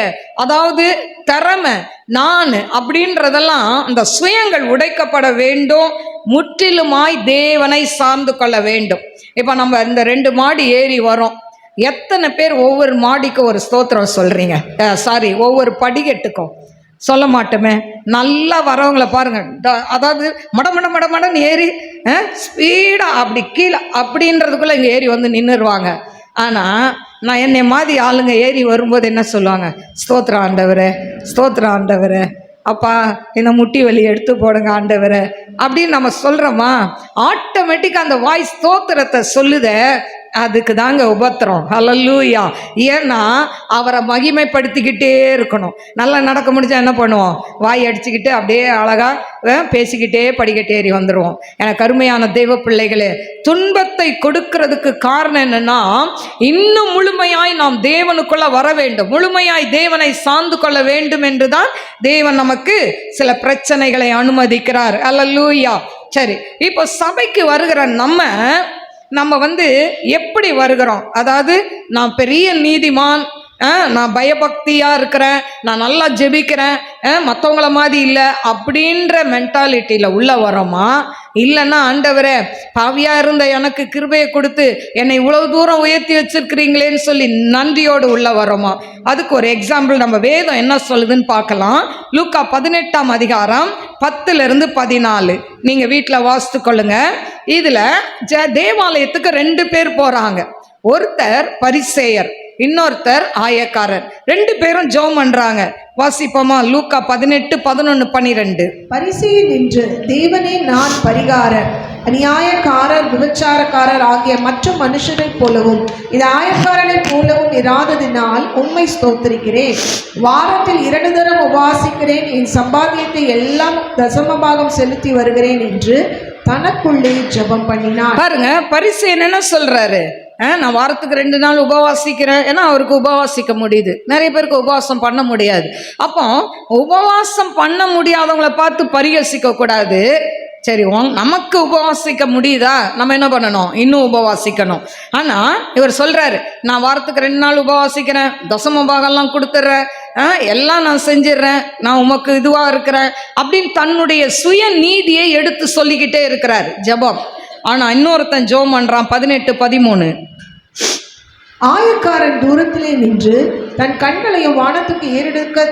அதாவது திறமை, நான் அப்படின்றதெல்லாம் அந்த சுயங்கள் உடைக்கப்பட வேண்டும். முற்றிலுமாய் தேவனை சார்ந்து கொள்ள வேண்டும். இப்போ நம்ம இந்த 2 மாடி ஏறி வரோம். எத்தனை பேர் ஒவ்வொரு மாடிக்கு ஒரு ஸ்தோத்திரம் சொல்றீங்க? ஒவ்வொரு படிக்கட்டுக்கும் சொல்ல மாட்டோமே. நல்லா வரவங்களை பாருங்க, அதாவது மடமடன்னு ஏறி ஸ்பீடா அப்படி கீழே அப்படின்றதுக்குள்ள இங்கே ஏறி வந்து நின்றுருவாங்க. ஆனால் நான் என்னை மாதிரி ஆளுங்க ஏறி வரும்போது என்ன சொல்லுவாங்க? ஸ்தோத்திரம் ஆண்டவரே, ஸ்தோத்திரம் ஆண்டவரே, அப்பா இந்த முட்டி வலி எடுத்து போடுங்க ஆண்டவரே அப்படின்னு நம்ம சொல்கிறோமா? ஆட்டோமேட்டிக்காக அந்த வாய் ஸ்தோத்திரத்தை சொல்லுதே, அதுக்கு தாங்க உபத்திரம். ஹல்லேலூயா. ஏன்னா அவரை மகிமைப்படுத்திக்கிட்டே இருக்கணும். நல்லா நடக்க முடிஞ்சா என்ன பண்ணுவோம்? வாய் அடிச்சுக்கிட்டு அப்படியே அழகாக பேசிக்கிட்டே படிக்கட்டு ஏறி வந்துடுவோம். எனக்கு அருமையான தெய்வ பிள்ளைகளே, துன்பத்தை கொடுக்கறதுக்கு காரணம் என்னன்னா, இன்னும் முழுமையாய் நாம் தேவனுக்குள்ள வர வேண்டும், முழுமையாய் தேவனை சார்ந்து கொள்ள வேண்டும் என்றுதான் தேவன் நமக்கு சில பிரச்சனைகளை அனுமதிக்கிறார். அல்லேலூயா. சரி, இப்போ சபைக்கு வருகிற நம்ம வந்து எப்படி வருகிறோம்? அதாவது நான் பெரிய நீதிமான், நான் பயபக்தியாக இருக்கிறேன், நான் நல்லா ஜெபிக்கிறேன், மற்றவங்கள மாதிரி இல்லை அப்படின்ற மென்டாலிட்டியில் உள்ள வரோமா? இல்லைன்னா ஆண்டவரே பாவியாக இருந்த எனக்கு கிருபையை கொடுத்து என்னை இவ்வளவு தூரம் உயர்த்தி வச்சிருக்கிறீங்களேன்னு சொல்லி நன்றியோடு உள்ள வரோமா? அதுக்கு ஒரு எக்ஸாம்பிள் நம்ம வேதம் என்ன சொல்லுதுன்னு பார்க்கலாம். லூக்கா 18ஆம் அதிகாரம் 10-14 நீங்கள் வீட்டில் வாசித்து கொள்ளுங்க. இதில் தேவாலயத்துக்கு 2 பேர் போகிறாங்க. ஒருத்தர் பரிசேயர், இன்னொருத்தர் ஆயக்காரர். 2 பேரும் ஜெபம் பண்றாங்க. வாசிப்போமா? லூக்கா 18, 11, 12. பரிசேயன் நின்று, தேவனே, நான் பரிகாரர், அநியாயக்காரர், விபச்சாரக்காரர் ஆகிய மற்ற மனுஷரைப் போலவும் இது ஆயக்காரனைப் போலவும் இராததினால் உம்மை ஸ்தோத்திரிக்கிறேன். வாரத்தில் 2 தரம் உபவாசிக்கிறேன், என் சம்பாத்தியத்தை எல்லாம் தசமபாகம் செலுத்தி வருகிறேன் என்று தனக்குள்ளே ஜெபம் பண்ணினார். பாருங்க, பரிசேயன் என்ன சொல்றாரு? நான் வாரத்துக்கு 2 நாள் உபவாசிக்கிறேன். ஏன்னா அவருக்கு உபவாசிக்க முடியுது. நிறைய பேருக்கு உபவாசம் பண்ண முடியாது. அப்போ உபவாசம் பண்ண முடியாதவங்களை பார்த்து பரிகசிக்க கூடாது. சரி, நமக்கு உபவாசிக்க முடியுதா? நம்ம என்ன பண்ணணும்? இன்னும் உபவாசிக்கணும். ஆனால் இவர் சொல்றாரு, நான் வாரத்துக்கு 2 நாள் உபவாசிக்கிறேன், தசம பாகம்லாம் கொடுத்துட்றேன், எல்லாம் நான் செஞ்சிடறேன், நான் உமக்கு இதுவாக இருக்கிறேன் அப்படின்னு தன்னுடைய சுய நீதியை எடுத்து சொல்லிக்கிட்டே இருக்கிறார் ஜெபம். ஆனால் இன்னொருத்தன் ஜெபம் பண்ணுறான். 18, 13. ஆயக்காரன் தூரத்திலே நின்று தன் கண்களையும் வானத்துக்கு ஏறெடுக்க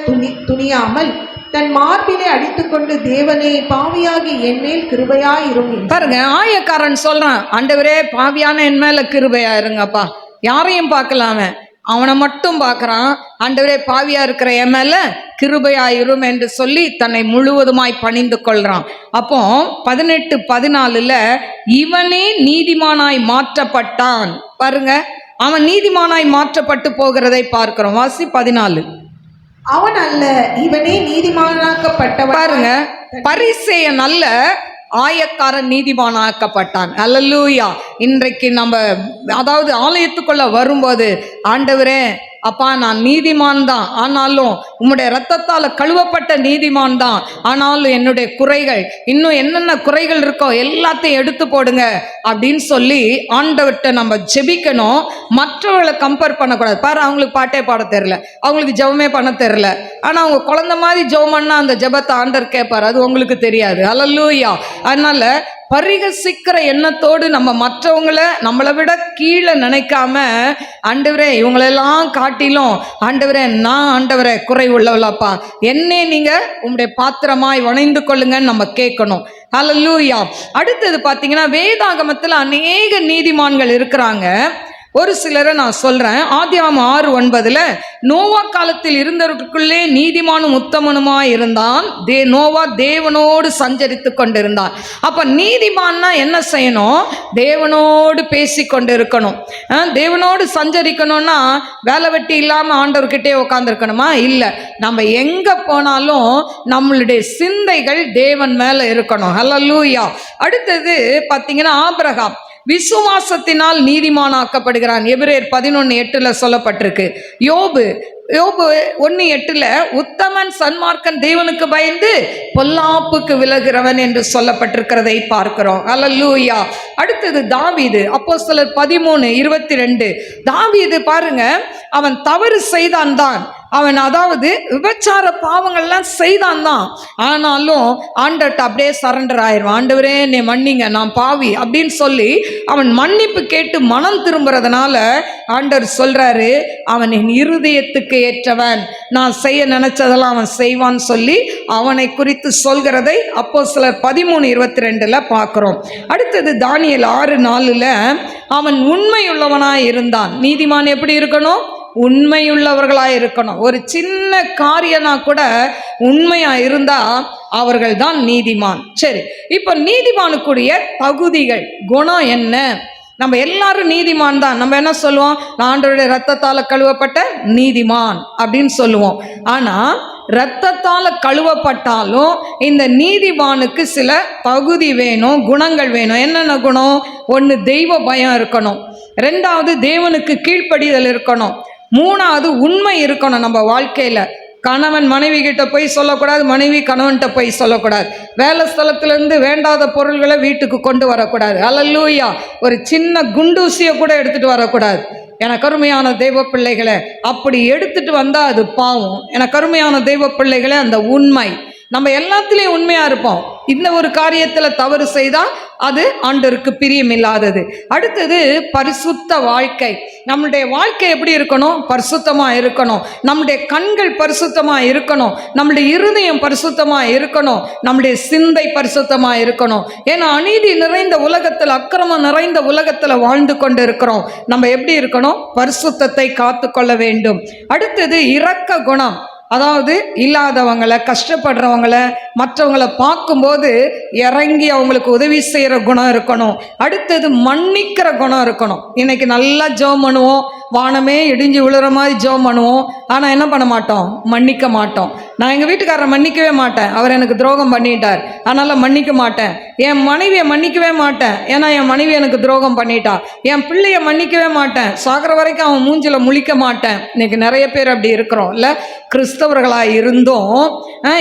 துணியாமல் தன் மார்பிலே அடித்துக்கொண்டு, தேவனே, பாவியாகி என் மேல் கிருபையாயிரும். பாருங்க, ஆயக்காரன் சொல்றான், ஆண்டவரே, பாவியான என் மேல கிருபையா இருங்கப்பா. யாரையும் பார்க்கலாமே, அவனை மட்டும் பார்க்கறான். ஆண்டவரே, பாவியா இருக்கிற என் மேல கிருபையாயிரும் என்று சொல்லி தன்னை முழுவதுமாய் பணிந்து கொள்றான். அப்போ 18, 14 இவனே நீதிமானாய் மாற்றப்பட்டான். பாருங்க, அவன் நீதிமானாய் மாற்றப்பட்டு போகிறதை பார்க்கிறோம். வாசி 14. அவன் அல்ல, இவனே நீதிமானாக்கப்பட்டவன். பாருங்க, பரிசேயன் அல்ல, ஆயக்காரன் நீதிமானாக்கப்பட்டான். அல்லேலூயா. இன்றைக்கு நம்ம அதாவது ஆலயத்துக்குள்ள வரும்போது, ஆண்டவரே, அப்பா, நான் நீதிமான் தான், ஆனாலும் உம்முடைய இரத்தத்தால் கழுவப்பட்ட நீதிமான் தான், ஆனாலும் என்னுடைய குறைகள், இன்னும் என்னென்ன குறைகள் இருக்கோ எல்லாத்தையும் எடுத்து போடுங்க அப்படின்னு சொல்லி ஆண்டவர்கிட்ட நம்ம ஜெபிக்கணும். மற்றவர்களை கம்பேர் பண்ணக்கூடாது. பாரு, அவங்களுக்கு பாட்டே பாட தெரியல, அவங்களுக்கு ஜெபமே பண்ண தெரியல, ஆனால் அவங்க குழந்தை மாதிரி ஜெபம் பண்ணா அந்த ஜெபத்தை ஆண்டவர் கேட்பார். அது உங்களுக்கு தெரியாது. அல்லேலூயா. அதனால பரிகசிக்கிற எண்ணத்தோடு நம்ம மற்றவங்களை நம்மளை விட கீழே நினைக்காம, ஆண்டவரே, இவங்களெல்லாம் காட்டிலும் ஆண்டவரே, நான் ஆண்டவரே குறை உள்ளவளாப்பா, என்னே நீங்க உங்களுடைய பாத்திரமாய் வணைந்து கொள்ளுங்கன்னு நம்ம கேட்கணும். அல்லேலூயா. அடுத்தது பார்த்தீங்கன்னா, வேதாகமத்தில் அநேக நீதிமான்கள் இருக்கிறாங்க. ஒரு சிலரை நான் சொல்றேன். ஆதியாகமம் 6:9 நோவா காலத்தில் இருந்தவர்களுக்குள்ளே நீதிமானும் உத்தமனுமாய் இருந்தான். நோவா தேவனோடு சஞ்சரித்து கொண்டிருந்தான். அப்ப நீதிமான்னா என்ன செய்யணும்? தேவனோடு பேசி கொண்டு இருக்கணும். தேவனோடு சஞ்சரிக்கணும்னா வேலை வெட்டி இல்லாம ஆண்டவர்கிட்டே உட்காந்துருக்கணுமா? இல்லை. நம்ம எங்க போனாலும் நம்மளுடைய சிந்தைகள் தேவன் மேல இருக்கணும். ஹல்லேலூயா. அடுத்தது பார்த்தீங்கன்னா, ஆபிரகாம் விசுவாசத்தினால் நீதிமானாக்கப்படுகிறான். எபிரேயர் 11:8 சொல்லப்பட்டிருக்கு. யோபு 1:8 உத்தமன் சன்மார்க்கன் தேவனுக்கு பயந்து பொல்லாப்புக்கு விலகிறவன் என்று சொல்லப்பட்டிருக்கிறதை பார்க்கிறோம். அல்லேலூயா. அடுத்தது தாவீது, அப்போஸ்தலர் 13:22. தாவீது பாருங்க, அவன் தவறு செய்தான் தான், அவன் அதாவது விபச்சார பாவங்கள்லாம் செய்தான் தான், ஆனாலும் ஆண்டவர்கிட்ட அப்படியே சரண்டர் ஆயிடுவான். ஆண்டவரே, என்னை மன்னிங்க, நான் பாவி அப்படின்னு சொல்லி அவன் மன்னிப்பு கேட்டு மனம் திரும்புறதுனால ஆண்டவர் சொல்றாரு, அவன் என் இருதயத்துக்கு ஏற்றவன், நான் செய்ய நினைச்சதெல்லாம் அவன் செய்வான்னு சொல்லி அவனை குறித்து சொல்கிறதை அப்போஸ்தலர் 13:22 பார்க்கிறோம். அடுத்தது தானியேல் 6:4 அவன் உண்மையுள்ளவனாய் இருந்தான். நீதிமான் எப்படி இருக்கணும்? உண்மையுள்ளவர்களாக இருக்கணும். ஒரு சின்ன காரியனா கூட உண்மையா இருந்தா அவர்கள் தான் நீதிமான். சரி, இப்போ நீதிமானுக்குரிய தகுதிகள், குணம் என்ன? நம்ம எல்லாரும் நீதிமான் தான். நம்ம என்ன சொல்லுவோம்? ஆண்டவருடைய இரத்தத்தால் கழுவப்பட்ட நீதிமான் அப்படின்னு சொல்லுவோம். ஆனால் இரத்தத்தால் கழுவப்பட்டாலும் இந்த நீதிமானுக்கு சில தகுதி வேணும், குணங்கள் வேணும். என்னென்ன குணம்? 1, தெய்வ பயம் இருக்கணும். 2வது, தேவனுக்கு கீழ்ப்படிதல் இருக்கணும். 3வது, உண்மை இருக்கணும் நம்ம வாழ்க்கையில். கணவன் மனைவி கிட்ட போய் சொல்லக்கூடாது, மனைவி கணவன்கிட்ட போய் சொல்லக்கூடாது. வேலை ஸ்தலத்திலேருந்து வேண்டாத பொருள்களை வீட்டுக்கு கொண்டு வரக்கூடாது. அல்லேலூயா. ஒரு சின்ன குண்டூசியை கூட எடுத்துகிட்டு வரக்கூடாது. எனக்கு அருமையான தெய்வ பிள்ளைகளை, அப்படி எடுத்துட்டு வந்தால் அது பாவம். எனக்கு அருமையான தெய்வ பிள்ளைகளை, அந்த உண்மை, நம்ம எல்லாத்துலேயும் உண்மையாக இருப்போம். இந்த ஒரு காரியத்தில் தவறு செய்தால் அது ஆண்டவருக்கு பிரியமில்லாதது. அடுத்தது பரிசுத்த வாழ்க்கை. நம்முடைய வாழ்க்கை எப்படி இருக்கணும்? பரிசுத்தமாக இருக்கணும். நம்முடைய கண்கள் பரிசுத்தமாக இருக்கணும். நம்முடைய இருதயம் பரிசுத்தமாக இருக்கணும். நம்முடைய சிந்தை பரிசுத்தமாக இருக்கணும். ஏன்னா அநீதி நிறைந்த உலகத்தில், அக்கிரமம் நிறைந்த உலகத்தில் வாழ்ந்து கொண்டு இருக்கிறோம். நம்ம எப்படி இருக்கணும்? பரிசுத்தத்தை காத்து கொள்ள வேண்டும். அடுத்தது இரக்க குணம். அதாவது இல்லாதவங்களை, கஷ்டப்படுறவங்களை, மற்றவங்களை பார்க்கும்போது இறங்கி அவங்களுக்கு உதவி செய்கிற குணம் இருக்கணும். அடுத்தது மன்னிக்கிற குணம் இருக்கணும். இன்னைக்கு நல்லா ஜெபம் பண்ணுவோம், வானமே இடிஞ்சு விழுற மாதிரி ஜெபம் பண்ணுவோம், ஆனால் என்ன பண்ண மாட்டோம்? மன்னிக்க மாட்டோம். நான் எங்கள் வீட்டுக்காரரை மன்னிக்கவே மாட்டேன், அவர் எனக்கு துரோகம் பண்ணிட்டார், அதனால் மன்னிக்க மாட்டேன். என் மனைவியை மன்னிக்கவே மாட்டேன், ஏன்னா என் மனைவி எனக்கு துரோகம் பண்ணிட்டா. என் பிள்ளைய மன்னிக்கவே மாட்டேன், சாகிற வரைக்கும் அவன் மூஞ்சில முழிக்க மாட்டேன். இன்னைக்கு நிறைய பேர் அப்படி இருக்கிறோம் இல்லை? கிறிஸ்தவர்களாக இருந்தும்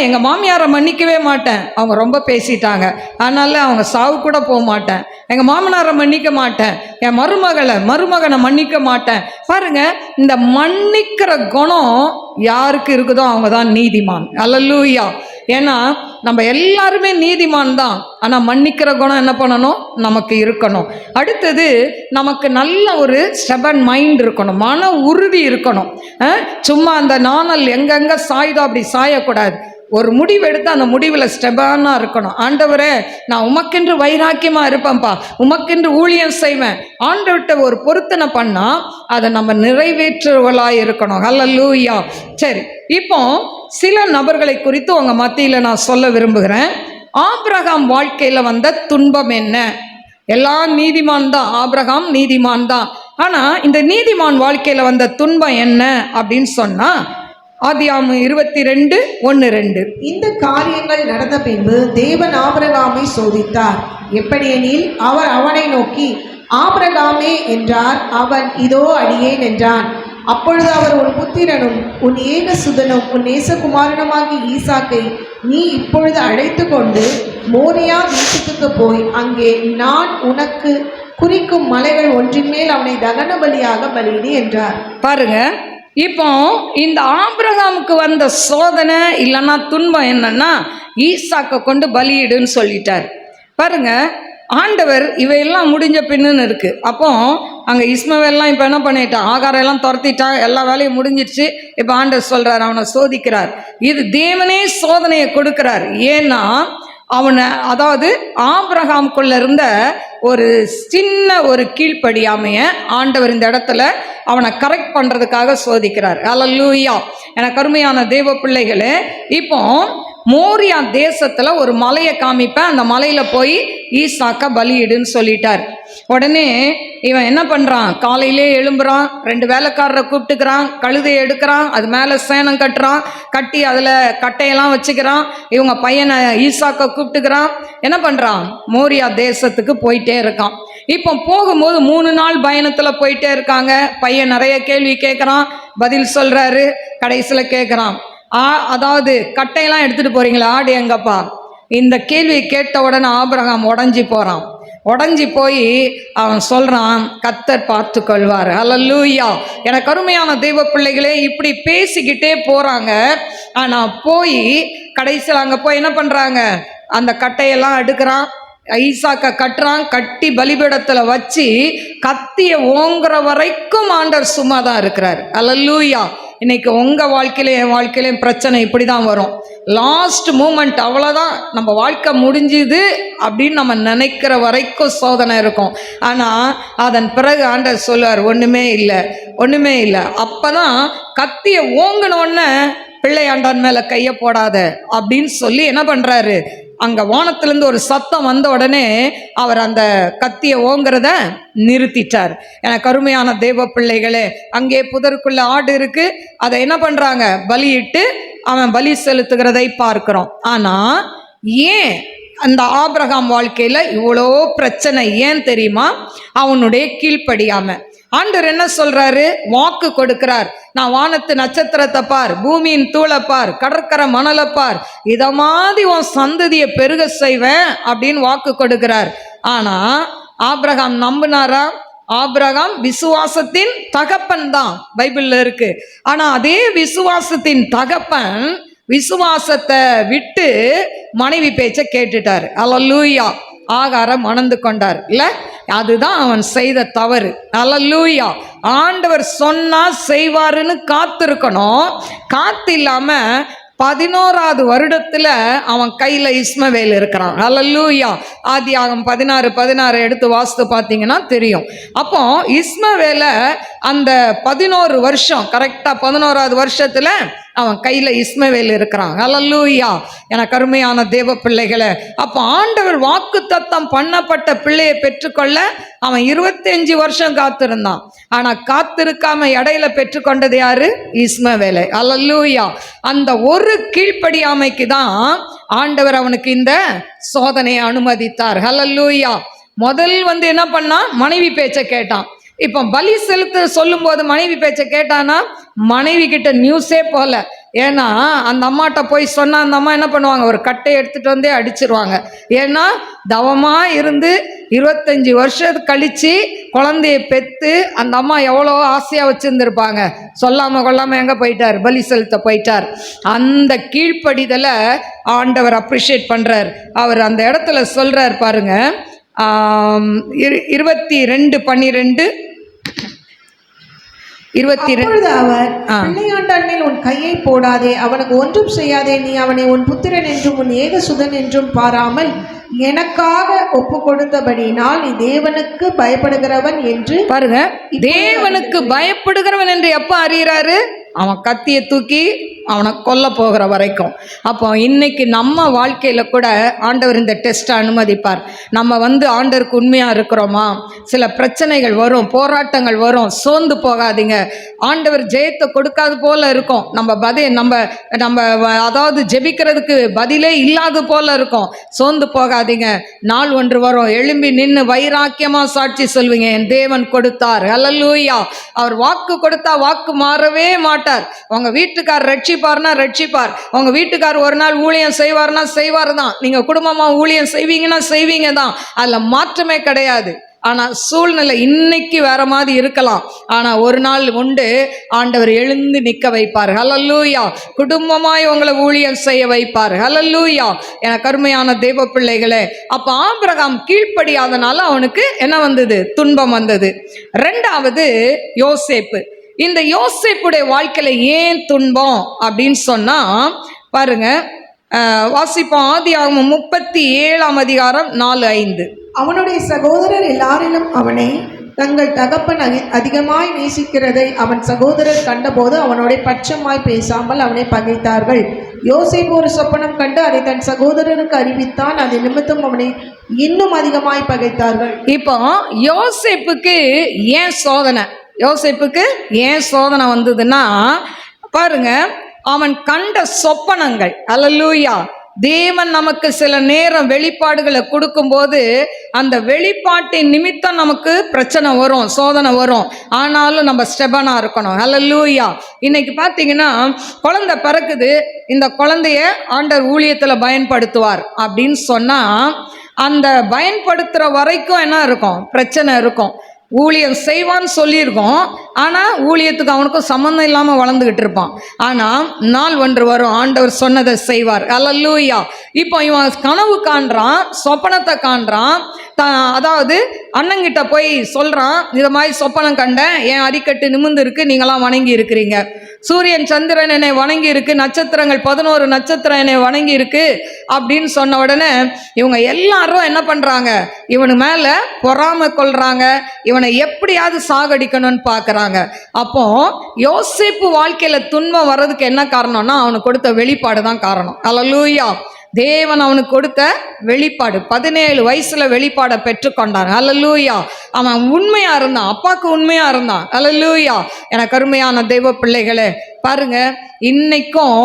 எங்கள் மாமியாரை மன்னிக்கவே மாட்டேன், அவங்க ரொம்ப பேசிட்டாங்க, அதனால அவங்க சாவு கூட போக மாட்டேன். எங்கள் மாமனாரை மன்னிக்க மாட்டேன், என் மருமகனை மன்னிக்க மாட்டேன். பாருங்க, இந்த மன்னிக்கிற குணம் யாருக்கு இருக்குதோ அவங்க தான் நீதிமான். அல்லேலூயா. ஏன்னா நம்ம எல்லாருமே நீதிமான் தான், ஆனால் மன்னிக்கிற குணம் என்ன பண்ணணும்? நமக்கு இருக்கணும். அடுத்தது நமக்கு நல்ல ஒரு ஸ்டெபன் மைண்ட் இருக்கணும், மன உறுதி இருக்கணும். சும்மா அந்த நாணல் எங்கெங்க சாயுதோ அப்படி சாயக்கூடாது. ஒரு முடிவு எடுத்து அந்த முடிவில் ஸ்டெபானாக இருக்கணும். ஆண்டவரே, நான் உமக்கென்று வைராக்கியமாக இருப்பேன்ப்பா, உமக்கென்று ஊழியம் செய்வேன். ஆண்டவர்கிட்ட ஒரு பொருத்தனை பண்ணால் அதை நம்ம நிறைவேற்றுவர்களாக இருக்கணும். அல்லேலூயா. சரி, இப்போ சில நபர்களை குறித்து உங்கள் மத்தியில் நான் சொல்ல விரும்புகிறேன். ஆபிரகாம் வாழ்க்கையில் வந்த துன்பம் என்ன? எல்லாம் நீதிமான் தான், ஆபிரகாம் நீதிமான் தான். ஆனால் இந்த நீதிமான் வாழ்க்கையில் வந்த துன்பம் என்ன அப்படின்னு சொன்னால், ஆதியாகமம் 22:1-2. இந்த காரியங்கள் நடந்த பின்பு தேவன் ஆபிரகாமை சோதித்தார். எப்படியெனில், அவர் அவனை நோக்கி, ஆபிரகாமே என்றார். அவன், இதோ அடியேன் என்றான். அப்பொழுது அவர், உன் புத்திரனும் உன் ஏகசுதனும் உன் நேசகுமாரனுமாகி ஈசாக்கை நீ இப்பொழுது அழைத்து கொண்டு மோரியா தேசத்துக்கு போய் அங்கே நான் உனக்கு குறிக்கும் மலைகள் ஒன்றின் மேல் அவனை தகன பலியாக பலியிடு என்றார். பாருங்க, இப்போ இந்த ஆபிரகாமுக்கு வந்த சோதனை இல்லைன்னா துன்பம் என்னன்னா, ஈசாக்கை கொண்டு பலியிடுன்னு சொல்லிட்டார். பாருங்க, ஆண்டவர் இவையெல்லாம் முடிஞ்ச பின்னுன்னு இருக்கு. அப்போ அங்கே இஸ்மவேல்லாம் இப்போ என்ன பண்ணிட்டான்? ஆகாரம் எல்லாம் துரத்திட்டான், எல்லா வேலையும் முடிஞ்சிடுச்சு. இப்போ ஆண்டவர் சொல்றார், அவனை சோதிக்கிறார். இது தேவனே சோதனையை கொடுக்கிறார். ஏன்னா அவனை, அதாவது ஆபிரகாமுக்குள்ள இருந்த ஒரு சின்ன ஒரு கீழ்ப்படியாமைய ஆண்டவர் இந்த இடத்துல அவனை கரெக்ட் பண்ணுறதுக்காக சோதிக்கிறார். அல்லேலூயா. எனக்கு அருமையான தேவ பிள்ளைகளே, இப்போ மோரியா தேசத்தில் ஒரு மலையை காமிப்பேன், அந்த மலையில் போய் ஈசாக்க பலியிடுன்னு சொல்லிட்டார். உடனே இவன் என்ன பண்ணுறான்? காலையிலே எழும்புறான், 2 வேலைக்காரரை கூப்பிட்டுக்கிறான், கழுதையை எடுக்கிறான், அது மேலே சேனம் கட்டுறான், கட்டி அதில் கட்டையெல்லாம் வச்சுக்கிறான். இவங்க பையனை ஈசாக்க கூப்பிட்டுக்கிறான், என்ன பண்ணுறான்? மோரியா தேசத்துக்கு போயிட்டே இருக்கான். இப்போ போகும்போது 3 நாள் பயணத்தில் போயிட்டே இருக்காங்க. பையன் நிறைய கேள்வி கேட்குறான், பதில் சொல்கிறாரு. கடைசியில் கேட்குறான், அதாவது கட்டையெல்லாம் எடுத்துகிட்டு போகிறீங்களா? ஆடு எங்கப்பா? இந்த கேள்வியை கேட்ட உடனே ஆபிரகாம் உடஞ்சி போகிறான். உடஞ்சி போய் அவன் சொல்கிறான், கர்த்தர் பார்த்து கொள்வார். அல்லேலூயா. எனக்கு அருமையான தெய்வ பிள்ளைகளே, இப்படி பேசிக்கிட்டே போகிறாங்க. ஆனால் போய் கடைசியில் அங்கே போய் என்ன பண்ணுறாங்க? அந்த கட்டையெல்லாம் எடுக்கிறான், ஈசாக்க கட்டுறான், கட்டி பலிபீடத்தில் வச்சு கத்திய ஓங்குற வரைக்கும் ஆண்டவர் சும்மா தான் இருக்கிறார். அல்லேலூயா. இன்னைக்கு உங்கள் வாழ்க்கையில என் வாழ்க்கையிலையும் பிரச்சனை இப்படி தான் வரும். லாஸ்ட் மூமெண்ட், அவ்வளோதான், நம்ம வாழ்க்கை முடிஞ்சுது அப்படின்னு நம்ம நினைக்கிற வரைக்கும் சோதனை இருக்கும். ஆனால் அதன் பிறகு ஆண்டவர் சொல்லுவார், ஒன்றுமே இல்லை. அப்போ தான் கத்தியை ஓங்கினோடனே பிள்ளையாண்டான் மேலே கையை போடாத அப்படின்னு சொல்லி என்ன பண்ணுறாரு? அங்கே வானத்திலேருந்து ஒரு சத்தம் வந்த உடனே அவர் அந்த கத்தியை ஓங்கிறத நிறுத்திட்டார். எனக்கு அருமையான தேவ பிள்ளைகளே, அங்கே புதருக்குள்ள ஆடு இருக்கு, அதை என்ன பண்ணுறாங்க? பலியிட்டு அவன் பலி செலுத்துகிறதை பார்க்கிறோம். ஆனால் ஏன் அந்த ஆபிரகாம் வாழ்க்கையில் இவ்வளோ பிரச்சனை ஏன் தெரியுமா? அவனுடைய கீழ்ப்படியாம. ஆண்டவர் என்ன சொல்றாரு? வாக்கு கொடுக்கிறார். நான் வானத்து நட்சத்திரத்தை பார், பூமியின் தூளை பார், கடற்கரை மணலை பார், இதை மாதிரி உன் சந்ததியை பெருக செய்வேன் அப்படின்னு வாக்கு கொடுக்கிறார். ஆனா ஆபிரகாம் நம்பினாரா? ஆபிரகாம் விசுவாசத்தின் தகப்பன் தான் பைபிள்ல இருக்கு. ஆனா அதே விசுவாசத்தின் தகப்பன் விசுவாசத்தை விட்டு மனைவி பேச்சை கேட்டுட்டார். அல்லேலூயா. ஆகாரம் மணந்து கொண்டார் இல்ல, அதுதான் அவன் செய்த தவறு. அல்லேலூயா. ஆண்டவர் சொன்னா செய்வாருன்னு காத்திருக்கணும். காத்து இல்லாம 11வது வருடத்துல அவன் கையில இஸ்மவேல் இருக்கிறான். அல்லேலூயா. ஆதியாகமம் 16:16 எடுத்து வாசித்து பார்த்தீங்கன்னா தெரியும். அப்போ இஸ்மவேல அந்த 11 வருஷம் கரெக்டா 11வது வருஷத்துல அவன் கையில இஸ்மவேல் இருக்கிறான். அல்லேலூயா. எனக்கு அருமையான தேவ பிள்ளைகளை, அப்போ ஆண்டவர் வாக்கு தத்தம் பண்ணப்பட்ட பிள்ளையை பெற்றுக்கொள்ள அவன் 25 வருஷம் காத்திருந்தான். ஆனா காத்திருக்காம இடையில பெற்றுக்கொண்டது யாரு? இஸ்மவேலை. அல்லேலூயா. அந்த ஒரு கீழ்ப்படியாமைக்கு தான் ஆண்டவர் அவனுக்கு இந்த சோதனையை அனுமதித்தார். அல்லேலூயா. முதல் என்ன பண்ணான்? மனைவி பேச்சை கேட்டான். இப்போ பலி செலுத்த சொல்லும் போது மனைவி பேச்சை கேட்டானா மனைவி கிட்ட நியூஸே போல. ஏன்னா அந்த அம்மாட்ட போய் சொன்னா அந்த அம்மா என்ன பண்ணுவாங்க? ஒரு கட்டை எடுத்துட்டு வந்தே அடிச்சிருவாங்க. ஏன்னா தவமா இருந்து 25 வருஷம் கழிச்சு குழந்தைய பெற்று அந்த அம்மா எவ்வளோ ஆசையா வச்சிருந்திருப்பாங்க. சொல்லாம கொள்ளாம எங்க போயிட்டார்? பலி செலுத்த போயிட்டார். அந்த கீழ்ப்படிதலை ஆண்டவர் அப்ரிஷியேட் பண்றார். அவர் அந்த இடத்துல சொல்றார் பாருங்க, 22:12 அப்பொழுது அவர், பிள்ளையாண்டான் மேல் உன் கையை போடாதே, அவனுக்கு ஒன்றும் செய்யாதே, நீ அவனை உன் புத்திரன் என்றும் உன் ஏகசுதன் என்றும் பாராமல் எனக்காக ஒப்பு கொடுத்தபடினால் நீ தேவனுக்கு பயப்படுகிறவன் என்று. பாருங்க, தேவனுக்கு பயப்படுகிறவன் என்று எப்ப அறிகிறாரு? அவன் கத்தியை தூக்கி அவனை கொல்ல போகிற வரைக்கும். அப்போ இன்னைக்கு நம்ம வாழ்க்கையில் கூட ஆண்டவர் இந்த டெஸ்ட்டை அனுமதிப்பார். நம்ம ஆண்டவருக்கு உண்மையாக இருக்கிறோமா? சில பிரச்சனைகள் வரும், போராட்டங்கள் வரும். சோர்ந்து போகாதீங்க. ஆண்டவர் ஜெயத்தை கொடுக்காது போல இருக்கும். நம்ம அதாவது ஜெபிக்கிறதுக்கு பதிலே இல்லாத போல இருக்கும். சோர்ந்து போகாதீங்க. நாள் ஒன்று வரும், எழும்பி நின்று வைராக்கியமாக சாட்சி சொல்வீங்க, என் தேவன் கொடுத்தார். அல்லேலூயா. அவர் வாக்கு கொடுத்தா வாக்கு மாறவே மாட்டார். உங்க வீட்டுக்கார் ரட்சிப்பார்னா ரட்சிப்பார். உங்க வீட்டுக்கார் ஒரு நாள் ஊழியம் செய்வார்னா செய்வார் தான். நீங்க குடும்பமா ஊழியம் செய்வீங்கன்னா செய்வீங்க தான். அதுல மாற்றமே கிடையாது. ஆனா சூழ்நிலை இன்னைக்கு வேற மாதிரி இருக்கலாம். ஆனா ஒரு நாள் உண்டு, ஆண்டவர் எழுந்து நிற்க வைப்பார். அல்லேலூயா. குடும்பமாய் உங்களை ஊழியம் செய்ய வைப்பார். அல்லேலூயா. எனக்கு அருமையான தேவ பிள்ளைகளே, அப்ப ஆபிரகாம் கீழ்ப்படியாதனால அவனுக்கு என்ன வந்தது? துன்பம் வந்தது. 2வது யோசேப்பு. இந்த யோசேப்புடைய வாழ்க்கையில ஏன் துன்பம் அப்படின்னு சொன்னா பாருங்க, வாசிப்போம். ஆதியாகமம் 37:4-5. அவனுடைய சகோதரர் எல்லாரிலும் அவனை தங்கள் தகப்பன் அதிகமாய் நேசிக்கிறதை அவன் சகோதரர் கண்டபோது அவனோட பட்சமாய் பேசாமல் அவனை பகைத்தார்கள். யோசேப்பு ஒரு சொப்பனம் கண்டு அதை தன் சகோதரருக்கு அறிவித்தான். அது நிமித்தம் அவனை இன்னும் அதிகமாய் பகைத்தார்கள். இப்போ யோசேப்புக்கு ஏன் சோதனை? யோசேப்புக்கு ஏன் சோதனை வந்ததுன்னா பாருங்க, அவன் கண்ட சொப்பனங்கள். அல்லேலூயா. தேவன் நமக்கு சில நேரம் வெளிப்பாடுகளை கொடுக்கும்போது அந்த வெளிப்பாட்டின் நிமித்தம் நமக்கு பிரச்சனை வரும், சோதனை வரும். ஆனாலும் நம்ம ஸ்டெபனா இருக்கணும். அல்லேலூயா. இன்னைக்கு பார்த்தீங்கன்னா குழந்தை பிறக்குது, இந்த குழந்தைய ஆண்டவர் ஊழியத்தில் பயன்படுத்துவார் அப்படின்னு சொன்னால் அந்த பயன்படுத்துகிற வரைக்கும் என்ன இருக்கும்? பிரச்சனை இருக்கும். ஊழியம் செய்வான்னு சொல்லியிருக்கோம், ஆனால் ஊழியத்துக்கு அவனுக்கும் சம்மந்தம் இல்லாமல் வளர்ந்துக்கிட்டு இருப்பான். ஆனால் நாள் ஒன்று வரும், ஆண்டவர் சொன்னதை செய்வார். அல்லேலூயா. இப்போ இவன் கனவு காண்றான், சொப்பனத்தை காண்றான். அதாவது அண்ணங்கிட்ட போய் சொல்கிறான், இதை மாதிரி சொப்பனம் கண்டேன், என் அரிக்கட்டு நிமிர்ந்து இருக்கு, நீங்களாம் வணங்கி இருக்கிறீங்க. சூரியன் சந்திரன் என்னை வணங்கி இருக்கு, நட்சத்திரங்கள் 11 நட்சத்திரம் என்னை வணங்கி இருக்கு அப்படின்னு சொன்ன உடனே இவங்க எல்லாரும் என்ன பண்றாங்க? இவனு மேல பொறாமை கொள்றாங்க, இவனை எப்படியாவது சாகடிக்கணும்னு பார்க்கறாங்க. அப்போ யோசேப்பு வாழ்க்கையில துன்பம் வர்றதுக்கு என்ன காரணம்னா அவனுக்கு கொடுத்த வெளிப்பாடு தான் காரணம். அல்லேலூயா. தேவன் அவனுக்கு கொடுத்த வெளிப்பாடு, 17 வயசுல வெளிப்பாடை பெற்றுக்கொண்டான். அல்லேலூயா. அவன் உண்மையா இருந்தான், அப்பாவுக்கு உண்மையா இருந்தான். அல்லேலூயா. எனக்கு அருமையான தெய்வ பிள்ளைகளே, பாருங்க, இன்னைக்கும்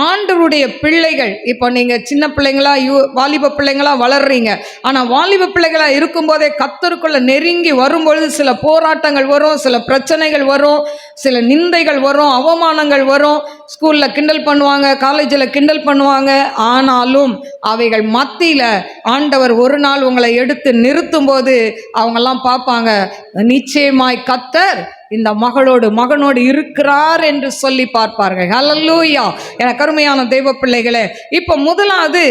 ஆண்டவருடைய பிள்ளைகள், இப்போ நீங்கள் சின்ன பிள்ளைங்களா வாலிப பிள்ளைங்களா வளர்றீங்க. ஆனால் வாலிப பிள்ளைகளா இருக்கும்போதே கர்த்தருக்குள்ள நெருங்கி வரும்பொழுது சில போராட்டங்கள் வரும், சில பிரச்சனைகள் வரும், சில நிந்தைகள் வரும், அவமானங்கள் வரும். ஸ்கூலில் கிண்டல் பண்ணுவாங்க, காலேஜில் கிண்டல் பண்ணுவாங்க. ஆனாலும் அவைகள் மத்தியில் ஆண்டவர் ஒரு நாள் உங்களை எடுத்து நிறுத்தும் போது அவங்கெல்லாம் பார்ப்பாங்க, நிச்சயமாய் கர்த்தர் இந்த மகனோடு இருக்கிறார் என்று சொல்லி பார்ப்பார்கள். ஹல்லேலூயா. எனக்கு அருமையான தெய்வ பிள்ளைகளே, இப்போ முதலாவது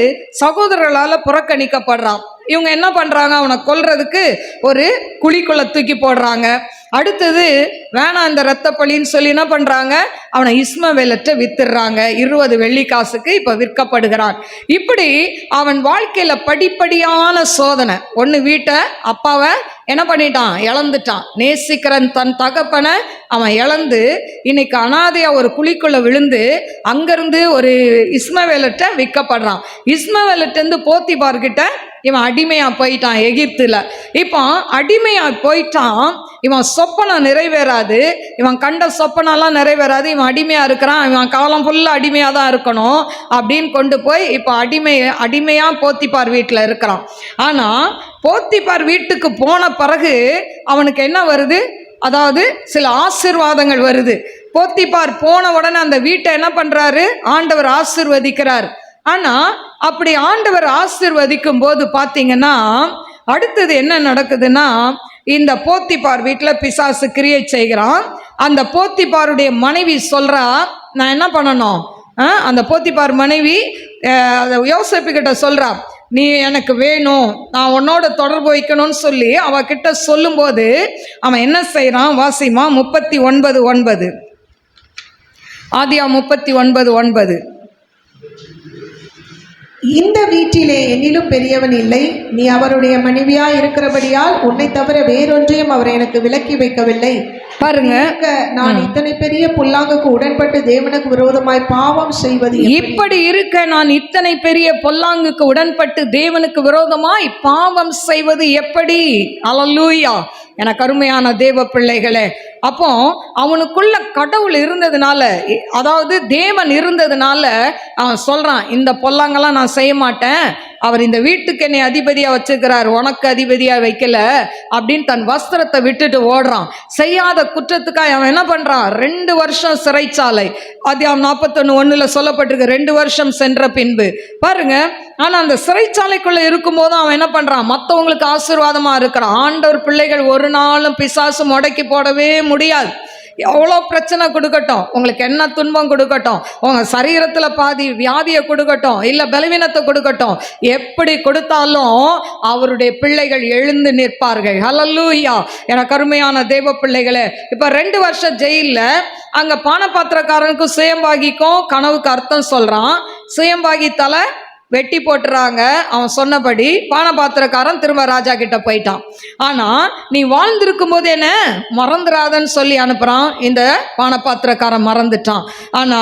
சகோதரர்களால் புறக்கணிக்கப்படுறான். இவங்க என்ன பண்றாங்க, அவனை கொல்றதுக்கு ஒரு குழிக்குள்ள தூக்கி போடுறாங்க. அடுத்தது வேணாம் இந்த ரத்த பலின்னு சொல்லி என்ன பண்றாங்க, அவனை இஸ்மவேலற்ற வித்துடுறாங்க. 20 வெள்ளிக்காசுக்கு இப்ப விற்கப்படுகிறான். இப்படி அவன் வாழ்க்கையில படிப்படியான சோதனை. ஒன்று வீட்டை அப்பாவை என்ன பண்ணிட்டான், இழந்துட்டான். நேசிக்கிறன் தன் தகப்பனை அவன் இழந்து இன்னைக்கு அனாதையா ஒரு குழிக்குள்ள விழுந்து அங்கிருந்து ஒரு இஸ்மவேலற்ற விற்கப்படுறான். இஸ்மவேலற்ற போத்திபார்கிட்ட இவன் அடிமையா போயிட்டான் எகிப்துல. இப்போ அடிமையா போயிட்டான். இவன் சொப்பனம் நிறைவேறாது, இவன் கண்ட சொப்பனெல்லாம் நிறைவேறாது. இவன் அடிமையா இருக்கிறான், இவன் காலம் ஃபுல்லா அடிமையா தான் இருக்கணும் அப்படின்னு கொண்டு போய் இப்போ அடிமையா போத்திபார் வீட்டில் இருக்கிறான். ஆனா போத்திபார் வீட்டுக்கு போன பிறகு அவனுக்கு என்ன வருது, அதாவது சில ஆசீர்வாதங்கள் வருது. போத்திபார் போன உடனே அந்த வீட்டை என்ன பண்றாரு, ஆண்டவர் ஆசீர்வதிக்கிறார். ஆனா அப்படி ஆண்டவர் ஆசீர்வதிக்கும் போது பாத்தீங்கன்னா அடுத்தது என்ன நடக்குதுன்னா, இந்த போத்திபார் வீட்டில் பிசாசு கிரியை செய்கிறான். அந்த போத்திபாருடைய மனைவி சொல்றா, நான் என்ன பண்ணணும், அந்த போத்திபார் மனைவி யோசேப்பு கிட்ட சொல்றா, நீ எனக்கு வேணும், நான் உன்னோட தொடர்பு வைக்கணும்னு சொல்லி அவகிட்ட சொல்லும்போது அவன் என்ன செய்யறான், வாசிமா 39:9. ஆதியா 39:9. இந்த வீட்டிலே என்னிலும் பெரியவன் இல்லை, நீ அவருடைய மனைவியா இருக்கிறபடியால் உன்னை தவிர வேறொன்றையும் அவர் எனக்கு விலக்கி வைக்கவில்லை. பாருங்க, நான் இத்தனை பெரிய பொல்லாங்குக்கு உடன்பட்டு தேவனுக்கு விரோதமாய் பாவம் செய்வது இப்படி இருக்க நான் இத்தனை பெரிய பொல்லாங்குக்கு உடன்பட்டு தேவனுக்கு விரோதமாய் பாவம் செய்வது எப்படி? அல்லேலூயா. எனக்கு அருமையான தேவ பிள்ளைகளே, அப்போ அவனுக்குள்ள கடவுள் இருந்ததுனால, அதாவது தேவன் இருந்ததுனால அவன் சொல்றான், இந்த பொல்லாங்கெல்லாம் நான் செய்ய மாட்டேன், அவர் இந்த வீட்டுக்கு என்னை அதிபதியா வச்சிருக்கிறார், உனக்கு அதிபதியா வைக்கல அப்படின்னு தன் வஸ்திரத்தை விட்டுட்டு ஓடுறான். செய்யாத குற்றத்துக்காக அவன் என்ன பண்றான், 2 வருஷம் சிறைச்சாலை. ஆதியாகமம் 41:1 சொல்லப்பட்டிருக்கு, 2 வருஷம் சென்ற பின்பு. பாருங்க, ஆனா அந்த சிறைச்சாலைக்குள்ள இருக்கும் போதும் அவன் என்ன பண்றான், மற்றவங்களுக்கு ஆசீர்வாதமா இருக்கிறான். ஆண்டவர் பிள்ளைகள் ஒரு நாளும் பிசாசு முடக்கி போடவே முடியாது. எவ்வளோ பிரச்சனை கொடுக்கட்டும், உங்களுக்கு என்ன துன்பம் கொடுக்கட்டும், உங்க சரீரத்துல பாதி வியாதியை கொடுக்கட்டும், இல்ல பலவீனத்தை கொடுக்கட்டும், எப்படி கொடுத்தாலும் அவருடைய பிள்ளைகள் எழுந்து நிற்பார்கள். ஹல்லேலூயா. எனக்கு அருமையான தேவ பிள்ளைகளே, இப்ப 2 வருஷம் ஜெயில்ல அங்க பானபாத்திரக்காரனுக்கும் சுயம்பாகிக்கும் கனவுக்கு அர்த்தம் சொல்றான். சுயம்பாகி தலை வெட்டி போட்டுறாங்க. அவன் சொன்னபடி பானபாத்திரக்காரன் திரும்ப ராஜா கிட்ட போயிட்டான். ஆனா நீ வாழ்ந்திருக்கும் போது என்ன மறந்துடாதன்னு சொல்லி அனுப்புறான். இந்த பானபாத்திரக்காரன் மறந்துட்டான். ஆனா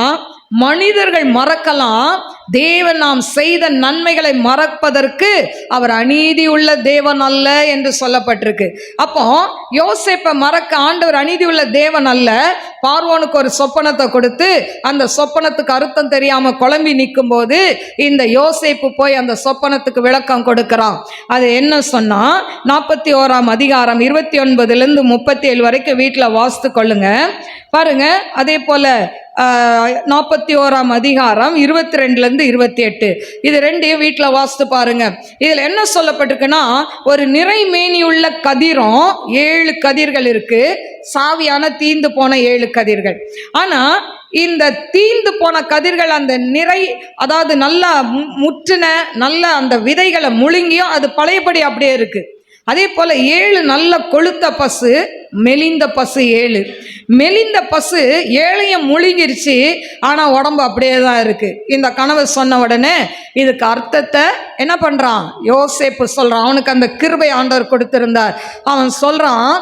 மனிதர்கள் மறக்கலாம், தேவன் நாம் செய்த நன்மைகளை மறப்பதற்கு அவர் அநீதி உள்ள தேவன் அல்ல என்று சொல்லப்பட்டிருக்கு. அப்போ யோசேப்பை மறக்க ஆண்டவர் அநீதி உள்ள தேவன் அல்ல. பார்வோனுக்கு ஒரு சொப்பனத்தை கொடுத்து அந்த சொப்பனத்துக்கு அர்த்தம் தெரியாம குழம்பி நிற்கும் போது இந்த யோசேப்பு போய் அந்த சொப்பனத்துக்கு விளக்கம் கொடுக்கிறான். அது என்ன சொன்னா, 41ஆம் அதிகாரம் 29 - 37 வரைக்கும் வீட்டில் வாசித்து கொள்ளுங்க. பாருங்க, அதே போல 41ஆம் அதிகாரம் 22 - 28 இது 2 வீட்டில் வாசித்து பாருங்க. இதில் என்ன சொல்லப்பட்டிருக்குன்னா, ஒரு நிறைமேனியுள்ள கதிரும் 7 கதிர்கள் இருக்கு, சாவியான தீந்து போன 7 கதிர்கள். ஆனா இந்த தீந்து போன கதிர்கள் அந்த நிறை, அதாவது நல்லா முற்றின நல்ல அந்த விதைகளை முழுங்கியும் அது பழையபடி அப்படியே இருக்கு. அதே போல 7 நல்ல கொழுத்த பசு, மெலிந்த பசு 7. மெலிந்த பசு 7ஐயும் முழுங்கிருச்சு, ஆனா உடம்பு அப்படியே தான் இருக்கு. இந்த கனவை சொன்ன உடனே இதுக்கு அர்த்தத்தை என்ன பண்றான், யோசேப்பு சொல்றான். அவனுக்கு அந்த கிருபை ஆண்டவர் கொடுத்திருந்தார். அவன் சொல்றான்,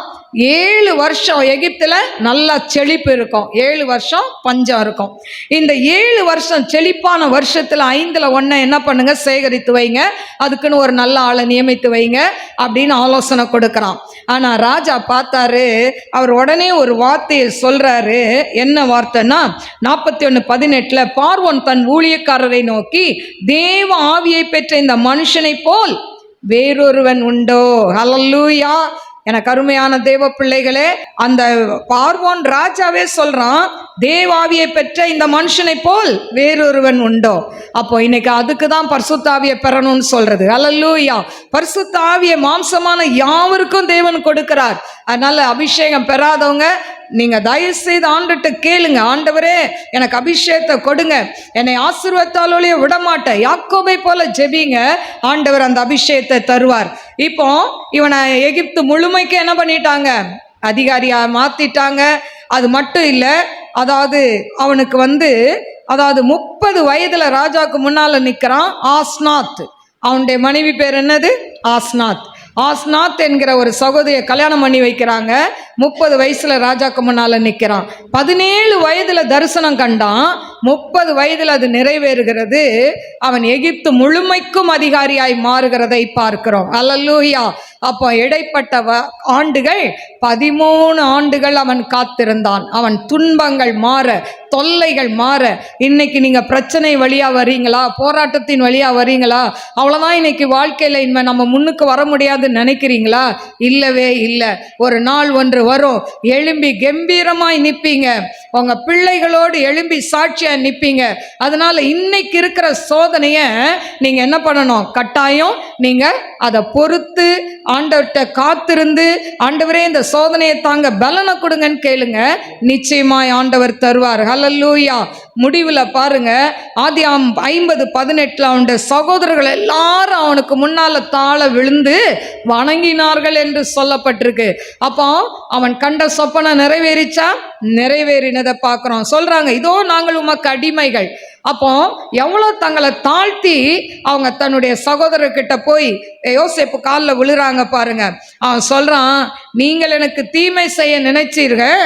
7 வருஷம் எகிப்துல நல்லா செழிப்பு இருக்கும், 7 வருஷம் பஞ்சம் இருக்கும். இந்த 7 வருஷம் செழிப்பான வருஷத்துல 5ல் 1 என்ன பண்ணுங்க, சேகரித்து வைங்க, அதுக்குன்னு ஒரு நல்ல ஆளை நியமித்து வைங்க அப்படின்னு ஆலோசனை கொடுக்கறான். ஆனா ராஜா பார்த்தாரு, அவர் உடனே ஒரு வார்த்தையை சொல்றாரு. என்ன வார்த்தைன்னா, 41:18 பார்வோன் தன் ஊழியக்காரரை நோக்கி, தேவ ஆவியை பெற்ற இந்த மனுஷனை போல் வேறொருவன் உண்டோ? ஹல்லேலூயா. எனக்கு அருமையான தேவ பிள்ளைகளே, அந்த பார்வோன் ராஜாவே சொல்றான், தேவாவியை பெற்ற இந்த மனுஷனை போல் வேறொருவன் உண்டோ? அப்போ இன்னைக்கு அதுக்கு தான் பரிசுத்த ஆவியை பெறணும்னு சொல்றது. அல்லேலூயா. பரிசுத்த ஆவியை மாம்சமான யாவருக்கும் தேவன் கொடுக்கிறார். அதனால அபிஷேகம் பெறாதவங்க நீங்க தயவு செய்து ஆண்டுகிட்ட கேளுங்க, ஆண்டவரே எனக்கு அபிஷேகத்தை கொடுங்க, என்னை ஆசீர்வாதத்தாலோடைய விடமாட்டேன், யாக்கோபை போல ஜெபிங்க, ஆண்டவர் அந்த அபிஷேகத்தை தருவார். இப்போ இவனை எகிப்து முழுமைக்கு என்ன பண்ணிட்டாங்க, அதிகாரியா மாத்திட்டாங்க. அது மட்டும் இல்லை, அதாவது அவனுக்கு அதாவது 30 வயதுல ராஜாவுக்கு முன்னால நிற்கிறான் ஆஸ்நாத். அவனுடைய மனைவி பேர் என்னது, ஆஸ்நாத். ஆஸ்நாத் என்கிற ஒரு சகோதரியை கல்யாணம் பண்ணி வைக்கிறாங்க. 30 வயசுல ராஜாக்கு முன்னால நிற்கிறான். 17 வயதுல தரிசனம் கண்டான். 30 வயதுல அது நிறைவேறுகிறது. அவன் எகிப்து முழுமைக்கும் அதிகாரியாய் மாறுகிறதை பார்க்கிறோம். அல்லேலூயா. அப்போ இடைப்பட்ட ஆண்டுகள் 13 ஆண்டுகள் அவன் காத்திருந்தான். அவன் துன்பங்கள் மாற, தொல்லைகள் மாற. இன்னைக்கு நீங்க பிரச்சனை வழியா வரீங்களா, போராட்டத்தின் வழியா வரீங்களா, அவ்வளவுதான் இன்னைக்கு வாழ்க்கையில இனிமே நம்ம முன்னுக்கு வர முடியாதுன்னு நினைக்கிறீங்களா? இல்லவே இல்லை. ஒரு நாள் ஒன்று வரும், எழும்பி கம்பீரமாய் நிற்பீங்க, உங்க பிள்ளைகளோடு எழும்பி சாட்சியா நிற்பீங்க. அதனால இன்னைக்கு இருக்கிற சோதனைய நீங்க என்ன பண்ணணும், கட்டாயம் நீங்க அதை பொறுத்து ஆண்டவர்கிட்ட காத்திருந்து, ஆண்டவரே இந்த சோதனையை தாங்க பலனை கொடுங்கன்னு கேளுங்க, நிச்சயமாய் ஆண்டவர் தருவார். ஹல்லேலூயா. முடிவில் பாருங்க, ஆதியாகமம் 50:18 அவனுடைய சகோதரர்கள் எல்லாரும் அவனுக்கு முன்னால தாழ விழுந்து வணங்கினார்கள் என்று சொல்லப்பட்டிருக்கு. அப்போ அவன் கண்ட சொப்பனை நிறைவேறிச்சா, நிறைவேறினதை பார்க்கிறோம். சொல்றாங்க, இதோ நாங்கள் உமக்கு அடிமைகள். அப்போ எவ்வளோ தங்களை தாழ்த்தி அவங்க தன்னுடைய சகோதரர்கிட்ட போய் யோசேப்பு காலில் விழுறாங்க பாருங்க. அவன் சொல்றான், நீங்கள் எனக்கு தீமை செய்ய நினைச்சீர்கள்,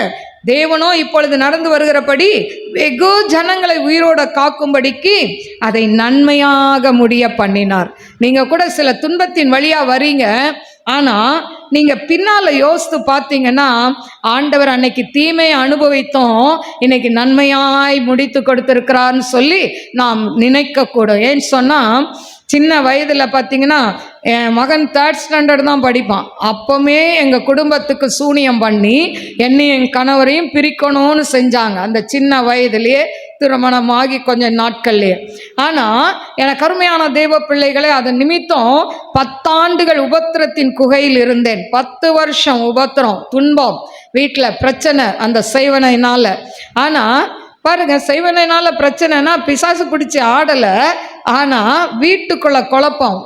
தேவனோ இப்பொழுது நடந்து வருகிறபடி வெகு ஜனங்களை உயிரோட காக்கும்படிக்கு அதை நன்மையாக முடிய பண்ணினார். நீங்க கூட சில துன்பத்தின் வழியா வரீங்க, ஆனா நீங்க பின்னால யோசித்து பார்த்தீங்கன்னா, ஆண்டவர் அன்னைக்கு தீமையை அனுபவித்தோம், இன்னைக்கு நன்மையாய் முடித்து கொடுத்திருக்கிறார்னு சொல்லி நாம் நினைக்கக்கூடும். ஏன்னு சொன்னா, சின்ன வயதுல பார்த்தீங்கன்னா என் மகன் 3rd ஸ்டாண்டர்ட் தான் படிப்பான். அப்போமே எங்கள் குடும்பத்துக்கு சூனியம் பண்ணி என்னையும் என் கணவரையும் பிரிக்கணும்னு செஞ்சாங்க, அந்த சின்ன வயதுலேயே, திருமணமாகி கொஞ்சம் நாட்கள்லேயே. ஆனால் எனக்கு அருமையான தேவ பிள்ளைகளே, அதன் நிமித்தம் 10 ஆண்டுகள் உபத்திரத்தின் குகையில் இருந்தேன். 10 வருஷம் உபத்திரம், துன்பம், வீட்டில் பிரச்சனை அந்த செய்வனையினால. ஆனால் பாருங்க, செய்வனையினால பிரச்சனைனா பிசாசு பிடிச்சி ஆடலை, ஆனால் வீட்டுக்குள்ள குழப்பம்,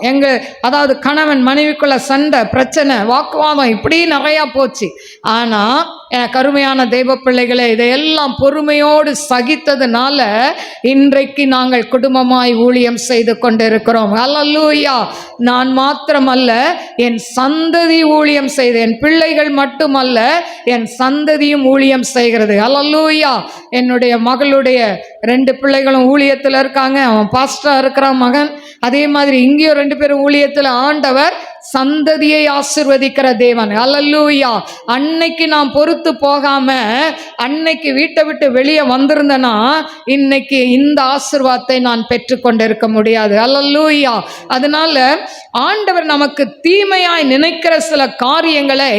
அதாவது கணவன் மனைவிக்குள்ள சண்டை, பிரச்சனை, வாக்குவாதம், இப்படி நிறையா போச்சு. ஆனால் எனக்கு அருமையான தெய்வ பிள்ளைகளே, இதையெல்லாம் பொறுமையோடு சகித்ததுனால இன்றைக்கு நாங்கள் குடும்பமாய் ஊழியம் செய்து கொண்டிருக்கிறோம். அல்லேலூயா. நான் மாத்திரமல்ல, என் சந்ததி ஊழியம் செய்து, என் பிள்ளைகள் மட்டுமல்ல, என் சந்ததியும் ஊழியம் செய்கிறது. அல்லேலூயா. என்னுடைய மகளுடைய 2 பிள்ளைகளும் ஊழியத்தில் இருக்காங்க. அவன் பாஸ்டரா இருக்கிறான் மகன். அதே மாதிரி இங்கேயும் 2 பேரும் ஊழியத்தில். ஆண்டவர் சந்ததியை ஆசீர்வதிக்கிற தேவன். அல்லேலூயா. அன்னைக்கு நான் பொறுத்து போகாம அன்னைக்கு வீட்டை விட்டு வெளியே வந்திருந்தேன்னா இன்னைக்கு இந்த ஆசீர்வாதத்தை நான் பெற்றுக்கொண்டிருக்க முடியாது. அல்லேலூயா. அதனால ஆண்டவர் நமக்கு தீமையாய் நினைக்கிற சில காரியங்களை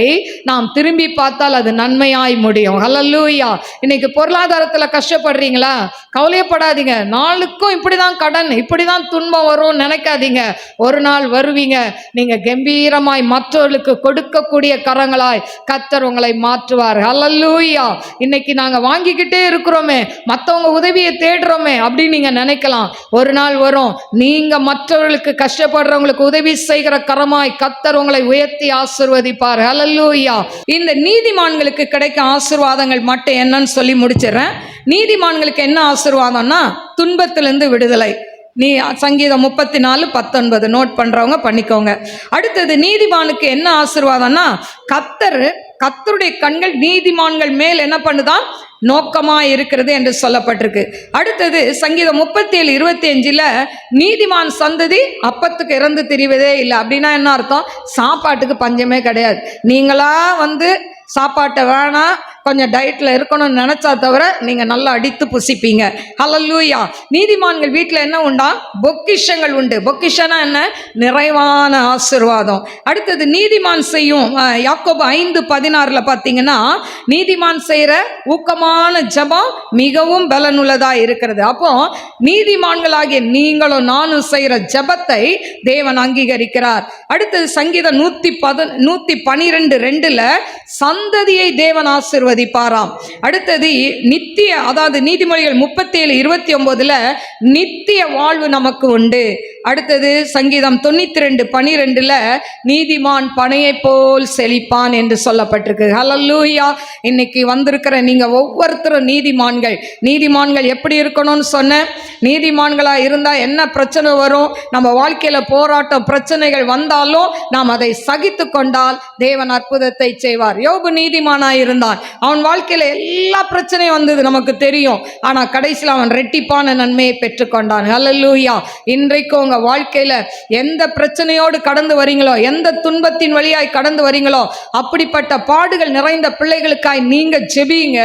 நாம் திரும்பி பார்த்தால் அது நன்மையாய் முடியும். அல்லேலூயா. இன்னைக்கு பொருளாதாரத்தில் கஷ்டப்படுறீங்களா, கவலையப்படாதீங்க. நாளுக்கும் இப்படிதான் கடன், இப்படிதான் துன்பம் வரும் நினைக்காதீங்க. ஒரு நாள் வருவீங்க, நீங்க கம்பீரமாய் மற்றவர்களுக்கு கொடுக்கக்கூடிய கரங்களாய் கர்த்தர் உங்களை மாற்றுவார். அல்லேலூயா. இன்னைக்கு நாங்க வாங்கிக்கிட்டே இருக்கிறோமே, மற்றவங்க உதவியை தேடுறோமே அப்படின்னு நீங்க நினைக்கலாம். ஒரு நாள் வரும், நீங்க மற்றவர்களுக்கு கஷ்டப்படுறவங்களுக்கு உதவி செய்கிற கரமாய் கர்த்தர் உங்களை உயர்த்தி ஆசீர்வதிப்பார். அல்லேலூயா. இந்த நீதிமான்களுக்கு கிடைக்கும் ஆசீர்வாதங்கள் மட்டும் என்னன்னு சொல்லி முடிச்சிடறேன். நீதிமான்களுக்கு என்ன ஆசீர்வாதம்னா, துன்பத்திலிருந்து விடுதலை. சங்கீதம் 34:19 நோட் பண்றவங்க பண்ணிக்கோங்க. அடுத்தது நீதிமானுக்கு என்ன ஆசீர்வாதம்னா, கர்த்தருடைய கண்கள் நீதிமான்கள் மேல் என்ன பண்ணுதான், நோக்கமா இருக்கிறது என்று சொல்லப்பட்டிருக்கு. அடுத்தது சங்கீதம் 37:25 நீதிமான் சந்ததி அப்பத்துக்கு இறந்து திரிவதே இல்லை. அப்படின்னா என்ன அர்த்தம், சாப்பாட்டுக்கு பஞ்சமே கிடையாது. நீங்களா சாப்பாட்டை வேணாம், கொஞ்சம் டயட்டில் இருக்கணும்னு நினச்சா தவிர நீங்கள் நல்லா அடித்து புசிப்பீங்க. ஹல்லேலூயா. நீதிமான்கள் வீட்டில் என்ன உண்டா, பொக்கிஷங்கள் உண்டு. பொக்கிஷனா என்ன, நிறைவான ஆசீர்வாதம். அடுத்தது நீதிமான் செய்யும், யாக்கோபு 5:16 பார்த்தீங்கன்னா, நீதிமான் செய்கிற ஊக்கமான சுத்தமான ஜெபம் மிகவும் பலனுள்ளதா இருக்கிறது. அப்போ நீதிமான்களாகிய நீங்களும் நானும் செய்கிற ஜெபத்தை தேவன் அங்கீகரிக்கிறார். அடுத்தது சங்கீதம் 112:2 சந்ததியை தேவன் ஆசீர்வதிப்பாராம். அடுத்தது நித்திய, அதாவது நீதிமொழிகள் 37:29 நித்திய வாழ்வு நமக்கு உண்டு. அடுத்தது சங்கீதம் 92:12 நீதிமான் பனையை போல் செழிப்பான் என்று சொல்லப்பட்டிருக்கு. ஹல்லேலூயா. இன்னைக்கு வந்திருக்கிற நீங்க ஒவ்வொருத்தரும் நீதிமான்கள். நீதிமான்கள் எப்படி இருக்கணும்னு சொன்ன, நீதிமான்களா இருந்தா என்ன பிரச்சனை வரும், நம்ம வாழ்க்கையில போராட்டம் பிரச்சனைகள் வந்தாலும் நாம் அதை சகித்து கொண்டால் தேவன் அற்புதத்தை செய்வார். யோபு நீதிமானாய் இருந்தான். அவன் வாழ்க்கையில எல்லா பிரச்சனையும் வந்தது நமக்கு தெரியும். ஆனா கடைசியில் அவன் ரெட்டிப்பான நன்மையை பெற்றுக்கொண்டான். ஹல்லேலூயா. இன்றைக்கு உங்க வாழ்க்கையில எந்த பிரச்சனையோடு கடந்து வரீங்களோ, எந்த துன்பத்தின் வழியாய் கடந்து வரீங்களோ, அப்படிப்பட்ட பாடுகள் நிறைந்த பிள்ளைகளுக்காய் நீங்க ஜெபிங்க.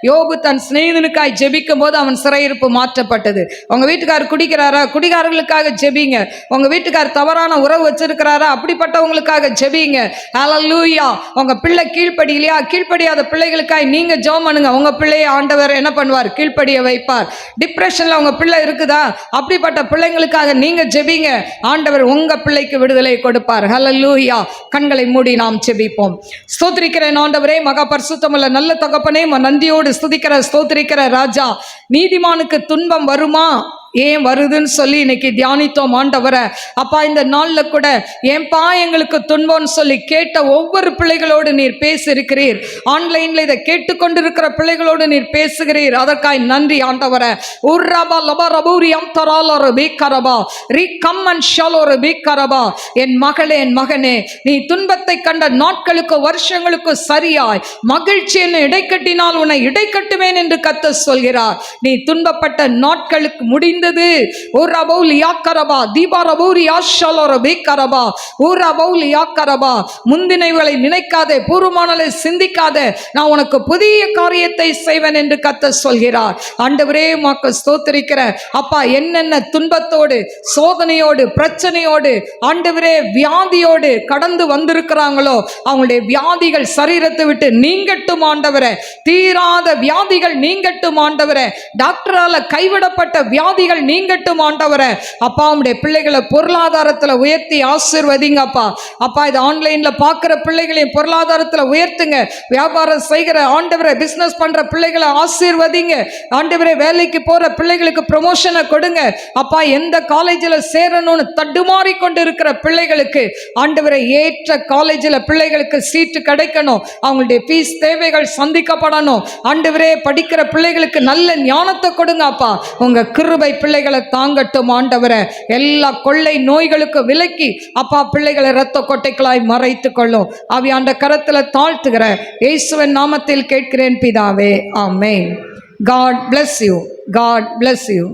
யோபு தன் சிநேகிதனுக்காய் ஜெபிக்கும் போது அவன் சிறையிருப்பு மாற்றப்பட்டது. உங்க வீட்டுக்காரர் குடிக்கிறாரா, குடிகாரர்களுக்காக ஜெபிங்க. உங்க வீட்டுக்காரர் தவறான உறவு வச்சிருக்கிறாரா, அப்படிப்பட்டவங்களுக்காக ஜெபிங்க. ஹல்லேலூயா. உங்க பிள்ளை கீழ்ப்படியிலையா, கீழ்ப்படியாத பிள்ளைகளுக்காய் நீங்க ஜெபம் பண்ணுங்க. உங்க பிள்ளையை ஆண்டவர் என்ன பண்ணுவார், கீழ்ப்படிய வைப்பார். டிப்ரெஷன்ல உங்க பிள்ளை இருக்குதா, அப்படிப்பட்ட பிள்ளைங்களுக்காக நீங்க ஜெபிங்க. ஆண்டவர் உங்க பிள்ளைக்கு விடுதலை கொடுப்பார். ஹல்லேலூயா. கண்களை மூடி நாம் ஜெபிப்போம். ஸ்தோத்திரிக்கிறேன் ஆண்டவரே, மகா பரிசுத்தமுள்ள நல்ல தகப்பனே, நன்றியோடு ஸ்துதிக்கிற ஸ்தோத்திரிக்கிற ராஜா. நீதிமானுக்கு துன்பம் வருமா, ஏன் வருதுன்னு சொல்லி இன்னைக்கு தியானித்தோம் ஆண்டவரை. அப்பா, இந்த நாள்ல கூட ஏன்பா எங்களுக்கு துன்பம்னு சொல்லி கேட்ட ஒவ்வொரு பிள்ளைகளோடு நீர் பேசியிருக்கிறீர். ஆன்லைன்ல இதை கேட்டுக்கொண்டிருக்கிற பிள்ளைகளோடு நீர் பேசுகிறீர். அதற்காய் நன்றி ஆண்டவரை. என் மகளே, என் மகனே, நீ துன்பத்தை கண்ட நாட்களுக்கு வருஷங்களுக்கு சரியாய் மகிழ்ச்சி என்னை இடைக்கட்டினால் உன்னை இடைக்கட்டுவேன் என்று கர்த்தர் சொல்கிறார். நீ துன்பப்பட்ட நாட்களுக்கு முடிந்தது. முந்தினைகளை நினைக்காதே, பூர்வமானதை சிந்திக்காதே, நான் உனக்கு புதிய காரியத்தை செய்வேன் என்று கர்த்தர் சொல்கிறார். ஆண்டவரே, உமக்கு ஸ்தோத்திரிக்கிற அப்பா, என்னென்ன துன்பத்தோடு, சோதனையோடு, பிரச்சனையோடு, ஆண்டவரே வியாதியோடு கடந்து வந்திருக்கிறாங்களோ அவங்களுடைய வியாதிகள் சரீரத்தை விட்டு நீங்கட்டும் ஆண்டவரே. தீராத வியாதிகள் நீங்கட்டும் ஆண்டவரே. டாக்டரால கைவிடப்பட்ட வியாதிகள் நீங்கட்டும் ஆண்டவரே. அப்பா, உம்முடைய பிள்ளைகளை பொருளாதாரத்தில் உயர்த்தி ஆசீர்வதிங்க அப்பா. அப்பா, இது ஆன்லைன்ல பார்க்கிற பிள்ளைகளையும் பொருளாதாரத்தில் உயர்த்துங்க. வியாபாரம் செய்கிற ஆண்டவரை, பிசினஸ் பண்ற பிள்ளைகளை ஆசீர்வதிங்க ஆண்டவரே. வேலைக்கு போற பிள்ளைகளுக்கு ப்ரமோஷனை கொடுங்க அப்பா. எந்த காலேஜில் சேரணும்னு தடுமாறி கொண்டு இருக்கிற பிள்ளைகளுக்கு ஆண்டவரை ஏற்ற காலேஜில் பிள்ளைகளுக்கு சீட்டு கிடைக்கணும். அவங்களுடைய ஃபீஸ் தேவைகள் சந்திக்கப்படணும் ஆண்டவரே. படிக்கிற பிள்ளைகளுக்கு நல்ல ஞானத்தை கொடுங்க அப்பா. உங்க கிருபை பிள்ளைகளை தாங்கட்டும் ஆண்டவரே. எல்லா கொள்ளை நோய்களுக்கு விலக்கி அப்பா பிள்ளைகளை இரத்த கொட்டைகளாய் மறைத்துக் கொள்ளும். ஆவியாண்ட கரத்துல தாழ்த்துகிற இயேசுவின் நாமத்தில் கேட்கிறேன் பிதாவே, ஆமென். God bless you. God bless you.